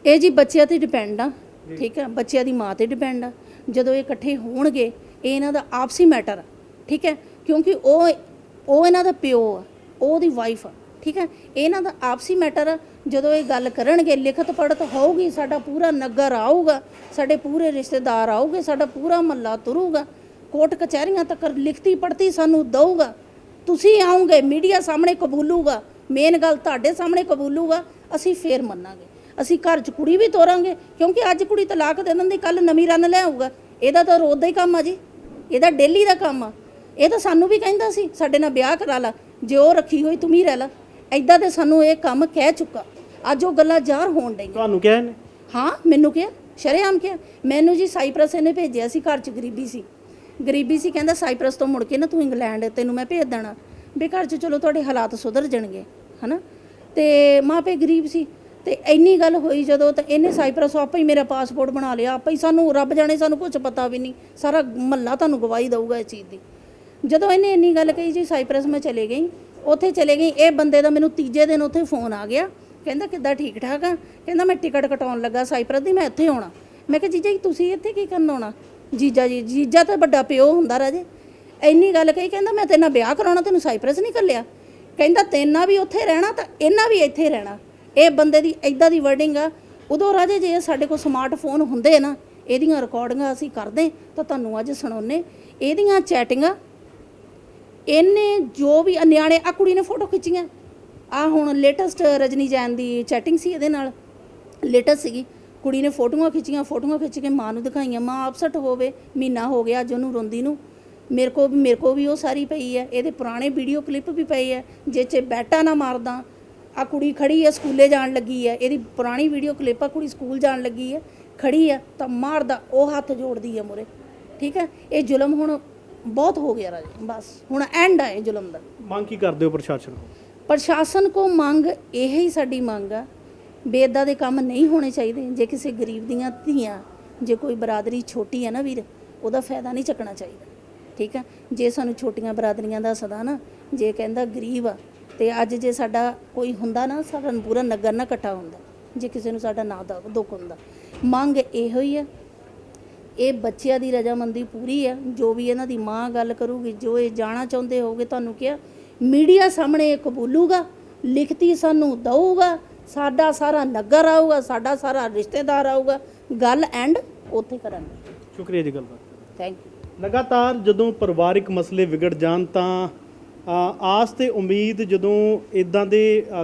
ਇਹ ਜੀ ਬੱਚਿਆਂ ਤੇ ਡਿਪੈਂਡ ਆ, ਠੀਕ ਹੈ, ਬੱਚਿਆਂ ਦੀ ਮਾਂ ਤੇ ਡਿਪੈਂਡ ਆ। ਜਦੋਂ ਇਹ ਇਕੱਠੇ ਹੋਣਗੇ, ਇਹ ਇਹਨਾਂ ਦਾ ਆਪਸੀ ਮੈਟਰ ਆ, ਠੀਕ ਹੈ, ਕਿਉਂਕਿ ਉਹ ਇਹਨਾਂ ਦਾ ਪਿਓ ਆ, ਉਹਦੀ ਵਾਈਫ ਆ, ਠੀਕ ਹੈ, ਇਹਨਾਂ ਦਾ ਆਪਸੀ ਮੈਟਰ ਆ। ਜਦੋਂ ਇਹ ਗੱਲ ਕਰਨਗੇ, ਲਿਖਤ ਪੜਤ ਹੋਊਗੀ, ਸਾਡਾ ਪੂਰਾ ਨਗਰ ਆਊਗਾ, ਸਾਡੇ ਪੂਰੇ ਰਿਸ਼ਤੇਦਾਰ ਆਊਗੇ, ਸਾਡਾ ਪੂਰਾ ਮਹੱਲਾ ਤੁਰੂਗਾ, ਕੋਰਟ ਕਚਹਿਰੀਆਂ ਤੱਕ ਲਿਖਤੀ ਪੜਤੀ ਸਾਨੂੰ ਦਊਗਾ। ਤੁਸੀਂ ਆਉਂਗੇ, ਮੀਡੀਆ ਸਾਹਮਣੇ ਕਬੂਲੂਗਾ, ਮੇਨ ਗੱਲ ਤੁਹਾਡੇ ਸਾਹਮਣੇ ਕਬੂਲੂਗਾ, ਅਸੀਂ ਫੇਰ ਮੰਨਾਂਗੇ। ਅਸੀਂ ਘਰ 'ਚ ਕੁੜੀ ਵੀ ਤੋਰਾਂਗੇ, ਕਿਉਂਕਿ ਅੱਜ ਕੁੜੀ ਤਲਾਕ ਦੇ ਦਿੰਦੀ, ਕੱਲ ਨਵੀਂ ਰੰਨ ਲੈ ਆਊਗਾ। ਇਹਦਾ ਤਾਂ ਰੋਜ਼ ਦਾ ਹੀ ਕੰਮ ਆ ਜੀ, ਇਹਦਾ ਡੇਲੀ ਦਾ ਕੰਮ ਆ। ਇਹ ਤਾਂ ਸਾਨੂੰ ਵੀ ਕਹਿੰਦਾ ਸੀ ਸਾਡੇ ਨਾਲ ਵਿਆਹ ਕਰਾ ਲਾ, ਜੇ ਉਹ ਰੱਖੀ ਹੋਈ ਤੂੰ ਹੀ ਰਹਿ ਲਾ। ਐਦਾਂ ਤੇ ਸਾਨੂੰ ਇਹ ਕੰਮ ਕਹਿ ਚੁੱਕਾ। ਅੱਜ ਉਹ ਗੱਲਾਂ ਜ਼ਾਹਰ ਹੋਣ ਡਈਆਂ। ਤੁਹਾਨੂੰ ਕਿਹਾ ਇਹਨੇ? ਹਾਂ, ਮੈਨੂੰ ਕਿਹਾ, ਸ਼ਰੇਆਮ ਕਿਹਾ। ਮੈਨੂੰ ਜੀ ਸਾਈਪਰਸ ਇਹਨੇ ਭੇਜਿਆ ਸੀ, ਘਰ 'ਚ ਗਰੀਬੀ ਸੀ, ਕਹਿੰਦਾ ਸਾਈਪਰਸ ਤੋਂ ਮੁੜ ਕੇ ਨਾ ਤੂੰ ਇੰਗਲੈਂਡ, ਤੈਨੂੰ ਮੈਂ ਭੇਜ ਦੇਣਾ ਵੀ ਘਰ 'ਚ, ਚਲੋ ਤੁਹਾਡੇ ਹਾਲਾਤ ਸੁਧਰ ਜਾਣਗੇ, ਹੈ ਨਾ। ਤੇ ਮਾਪੇ ਗਰੀਬ ਸੀ, ਤੇ ਇੰਨੀ ਗੱਲ ਹੋਈ ਜਦੋਂ, ਤਾਂ ਇਹਨੇ ਸਾਈਪਰਸ ਆਪੇ ਹੀ ਮੇਰਾ ਪਾਸਪੋਰਟ ਬਣਾ ਲਿਆ, ਆਪੇ ਹੀ। ਸਾਨੂੰ ਰੱਬ ਜਾਣੇ, ਸਾਨੂੰ ਕੁਝ ਪਤਾ ਵੀ ਨਹੀਂ, ਸਾਰਾ ਮਹੱਲਾ ਤੁਹਾਨੂੰ ਗਵਾਹੀ ਦਊਗਾ ਇਸ ਚੀਜ਼ ਦੀ। ਜਦੋਂ ਇਹਨੇ ਇੰਨੀ ਗੱਲ ਕਹੀ ਜੀ, ਸਾਈਪਰਸ ਮੈਂ ਚਲੇ ਗਈ, ਉੱਥੇ ਚਲੇ ਗਈ। ਇਹ ਬੰਦੇ ਦਾ ਮੈਨੂੰ ਤੀਜੇ ਦਿਨ ਉੱਥੇ ਫੋਨ ਆ ਗਿਆ, ਕਹਿੰਦਾ ਕਿੱਦਾਂ, ਠੀਕ ਠਾਕ ਆ? ਕਹਿੰਦਾ ਮੈਂ ਟਿਕਟ ਕਟਾਉਣ ਲੱਗਾ ਸਾਈਪਰਸ ਦੀ, ਮੈਂ ਇੱਥੇ ਆਉਣਾ। ਮੈਂ ਕਿਹਾ ਜੀਜਾ ਜੀ ਤੁਸੀਂ ਇੱਥੇ ਕੀ ਕਰਨ ਆਉਣਾ? ਜੀਜਾ ਤਾਂ ਵੱਡਾ ਪਿਓ ਹੁੰਦਾ ਰਾਜੇ। ਇੰਨੀ ਗੱਲ ਕਹੀ। ਕਹਿੰਦਾ ਮੈਂ ਤੇਰੇ ਨਾਲ ਵਿਆਹ ਕਰਾਉਣਾ, ਤੈਨੂੰ ਸਾਈਪਰਸ ਨਹੀਂ ਘੱਲਿਆ? ਕਹਿੰਦਾ ਤੇਨਾਂ ਵੀ ਉੱਥੇ ਰਹਿਣਾ ਤਾਂ ਇਹਨਾਂ ਵੀ ਇੱਥੇ ਰਹਿਣਾ। ਇਹ ਬੰਦੇ ਦੀ ਇੱਦਾਂ ਦੀ ਵਰਡਿੰਗ ਆ। ਉਦੋਂ ਰਾਜੇ ਜੇ ਸਾਡੇ ਕੋਲ ਸਮਾਰਟਫੋਨ ਹੁੰਦੇ ਨਾ, ਇਹਦੀਆਂ ਰਿਕਾਰਡਿੰਗਾਂ ਅਸੀਂ ਕਰਦੇ ਤਾਂ ਤੁਹਾਨੂੰ ਅੱਜ ਸੁਣਾਉਂਦੇ। ਇਹਦੀਆਂ ਚੈਟਿੰਗਾਂ, ਇਹਨੇ ਜੋ ਵੀ ਨਿਆਣੇ, ਆ ਕੁੜੀ ਨੇ ਫੋਟੋ ਖਿੱਚੀਆਂ, ਆ ਹੁਣ ਲੇਟੈਸਟ ਰਜਨੀ ਜੈਨ ਦੀ ਚੈਟਿੰਗ ਸੀ ਇਹਦੇ ਨਾਲ, ਲੇਟੈਸਟ ਸੀਗੀ। ਕੁੜੀ ਨੇ ਫੋਟੋਆਂ ਖਿੱਚ ਕੇ ਮਾਂ ਨੂੰ ਦਿਖਾਈਆਂ। ਮਾਂ ਅਪਸੈਟ ਹੋਵੇ, ਮਹੀਨਾ ਹੋ ਗਿਆ ਅੱਜ ਉਹਨੂੰ ਰੋਂਦੀ ਨੂੰ। ਮੇਰੇ ਕੋ ਵੀ ਉਹ ਸਾਰੀ ਪਈ ਹੈ, ਇਹਦੇ ਪੁਰਾਣੇ ਵੀਡੀਓ ਕਲਿੱਪ ਵੀ ਪਏ ਹੈ, ਜੇ 'ਚ ਬੈਟਾ ਨਾ ਮਾਰਦਾ। ਆ ਕੁੜੀ ਖੜੀ ਹੈ, ਸਕੂਲੇ ਜਾਣ ਲੱਗੀ ਹੈ, ਇਹਦੀ ਪੁਰਾਣੀ ਵੀਡੀਓ ਕਲਿੱਪ ਆ, ਕੁੜੀ ਸਕੂਲ ਜਾਣ ਲੱਗੀ ਹੈ, ਖੜੀ ਹੈ ਤਾਂ ਮਾਰਦਾ, ਉਹ ਹੱਥ ਜੋੜਦੀ ਹੈ ਮੂਹਰੇ, ਠੀਕ ਹੈ। ਇਹ ਜ਼ੁਲਮ ਹੁਣ ਬਹੁਤ ਹੋ ਗਿਆ ਰਾਜੇ, ਬਸ ਹੁਣ ਐਂਡ ਹੈ ਜ਼ੁਲਮ ਦਾ। ਮੰਗ ਕੀ ਕਰਦੇ ਹੋ ਪ੍ਰਸ਼ਾਸਨ ਕੋ ਮੰਗ ਇਹ ਹੀ ਸਾਡੀ ਮੰਗ ਆ, ਬੇਦਾਂ ਦੇ ਕੰਮ ਨਹੀਂ ਹੋਣੇ ਚਾਹੀਦੇ। ਜੇ ਕਿਸੇ ਗਰੀਬ ਦੀਆਂ ਧੀਆਂ, ਜੇ ਕੋਈ ਬਰਾਦਰੀ ਛੋਟੀ ਹੈ ਨਾ ਵੀਰ, ਉਹਦਾ ਫਾਇਦਾ ਨਹੀਂ ਚੱਕਣਾ ਚਾਹੀਦਾ, ਠੀਕ ਹੈ। ਜੇ ਸਾਨੂੰ ਛੋਟੀਆਂ ਬਰਾਦਰੀਆਂ ਦਾ ਸਦਾ ਨਾ, ਜੇ ਕਹਿੰਦਾ ਗਰੀਬ ਆ, ਤੇ ਅੱਜ ਜੇ ਸਾਡਾ ਕੋਈ ਹੁੰਦਾ ਨਾ, ਸਾਡਾ ਪੂਰਾ ਨਗਰ ਨਾ ਇਕੱਠਾ ਹੁੰਦਾ, ਜੇ ਕਿਸੇ ਨੂੰ ਸਾਡਾ ਨਾ ਦਾ ਦੁੱਖ ਹੁੰਦਾ। ਮੰਗ ਇਹੋ ਹੀ ਆ। ਇਹ ਬੱਚਿਆਂ ਦੀ ਰਜਾਮੰਦੀ ਪੂਰੀ ਆ। ਜੋ ਵੀ ਇਹਨਾਂ ਦੀ ਮਾਂ ਗੱਲ ਕਰੂਗੀ, ਜੋ ਇਹ ਜਾਣਾ ਚਾਹੁੰਦੇ ਹੋਗੇ, ਤੁਹਾਨੂੰ ਕਿਹਾ ਮੀਡੀਆ ਸਾਹਮਣੇ ਇਹ ਕਬੂਲੂਗਾ, ਲਿਖਤੀ ਸਾਨੂੰ ਦਊਗਾ, ਸਾਡਾ ਸਾਰਾ ਨਗਰ ਆਊਗਾ, ਸਾਡਾ ਸਾਰਾ ਰਿਸ਼ਤੇਦਾਰ ਆਊਗਾ, ਗੱਲ ਐਂਡ ਉੱਥੇ ਕਰਾਂਗੇ। ਸ਼ੁਕਰੀਆ ਜੀ ਗੱਲਬਾਤ। Thank you. ਲਗਾਤਾਰ ਜਦੋਂ ਪਰਿਵਾਰਿਕ ਮਸਲੇ ਵਿਗੜ ਜਾਣ ਤਾਂ ਆਸ ਤੇ ਉਮੀਦ ਜਦੋਂ ਇਦਾਂ ਦੇ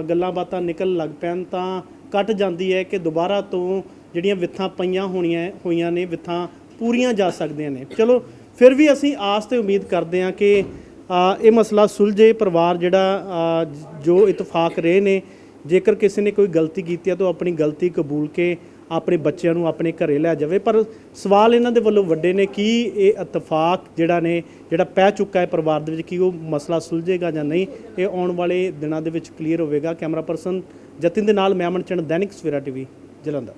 ਗੱਲਾਂ ਬਾਤਾਂ ਨਿਕਲ ਲੱਗ ਪੈਣ ਤਾਂ ਕੱਟ ਜਾਂਦੀ ਹੈ ਕਿ ਦੁਬਾਰਾ ਤੋਂ ਜਿਹੜੀਆਂ ਵਿਥਾਂ ਪਈਆਂ ਹੋਈਆਂ ਨੇ, ਵਿਥਾਂ ਪੂਰੀਆਂ ਜਾ ਸਕਦੀਆਂ ਨੇ। ਚਲੋ ਫਿਰ ਵੀ ਅਸੀਂ ਆਸ ਤੇ ਉਮੀਦ ਕਰਦੇ ਹਾਂ ਕਿ ਇਹ ਮਸਲਾ ਸੁਲਝੇ। ਪਰਿਵਾਰ ਜਿਹੜਾ ਜੋ ਇਤਫਾਕ ਰਹੇ ਨੇ, ਜੇਕਰ ਕਿਸੇ ਨੇ ਕੋਈ ਗਲਤੀ ਕੀਤੀ ਹੈ ਤਾਂ ਆਪਣੀ ਗਲਤੀ ਕਬੂਲ ਕੇ ਆਪਣੇ ਬੱਚਿਆਂ ਨੂੰ ਆਪਣੇ ਘਰੇ ਲੈ ਜਾਵੇ। ਪਰ ਸਵਾਲ ਇਹਨਾਂ ਦੇ ਵੱਲੋਂ ਵੱਡੇ ਨੇ ਕਿ ਇਹ ਇਤਫਾਕ ਜਿਹੜਾ ਪੈ ਚੁੱਕਾ ਹੈ ਪਰਿਵਾਰ ਦੇ ਵਿੱਚ, ਕੀ ਉਹ ਮਸਲਾ ਸੁਲਝੇਗਾ ਜਾਂ ਨਹੀਂ, ਇਹ ਆਉਣ ਵਾਲੇ ਦਿਨਾਂ ਦੇ ਵਿੱਚ ਕਲੀਅਰ ਹੋਵੇਗਾ। ਕੈਮਰਾ ਪਰਸਨ ਜਤਿਨ ਦੇ ਨਾਲ ਮੈਂ Aman Chand, Dainik Savera TV, Jalandhar.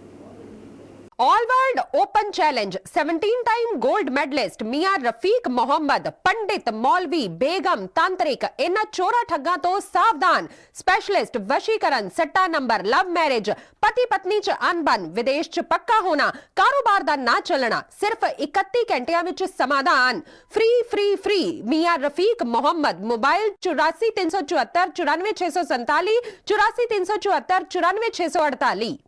All world open challenge 17 time gold medalist मियां रफीक मोहम्मद, पंडित, मौलवी, बेगम, तांत्रिक, इन्हां चोरा ठग्गां तो सावधान। स्पेशलिस्ट वशीकरण, सट्टा नंबर, लव मैरिज, पति पत्नी च अनबन, विदेश च पक्का होना, कारोबार दा ना चलना, सिर्फ 31 घंटियां विच समाधान। फ्री फ्री फ्री मियां रफीक मोहम्मद। मोबाइल 84 374 94 647, 84 374 94 648।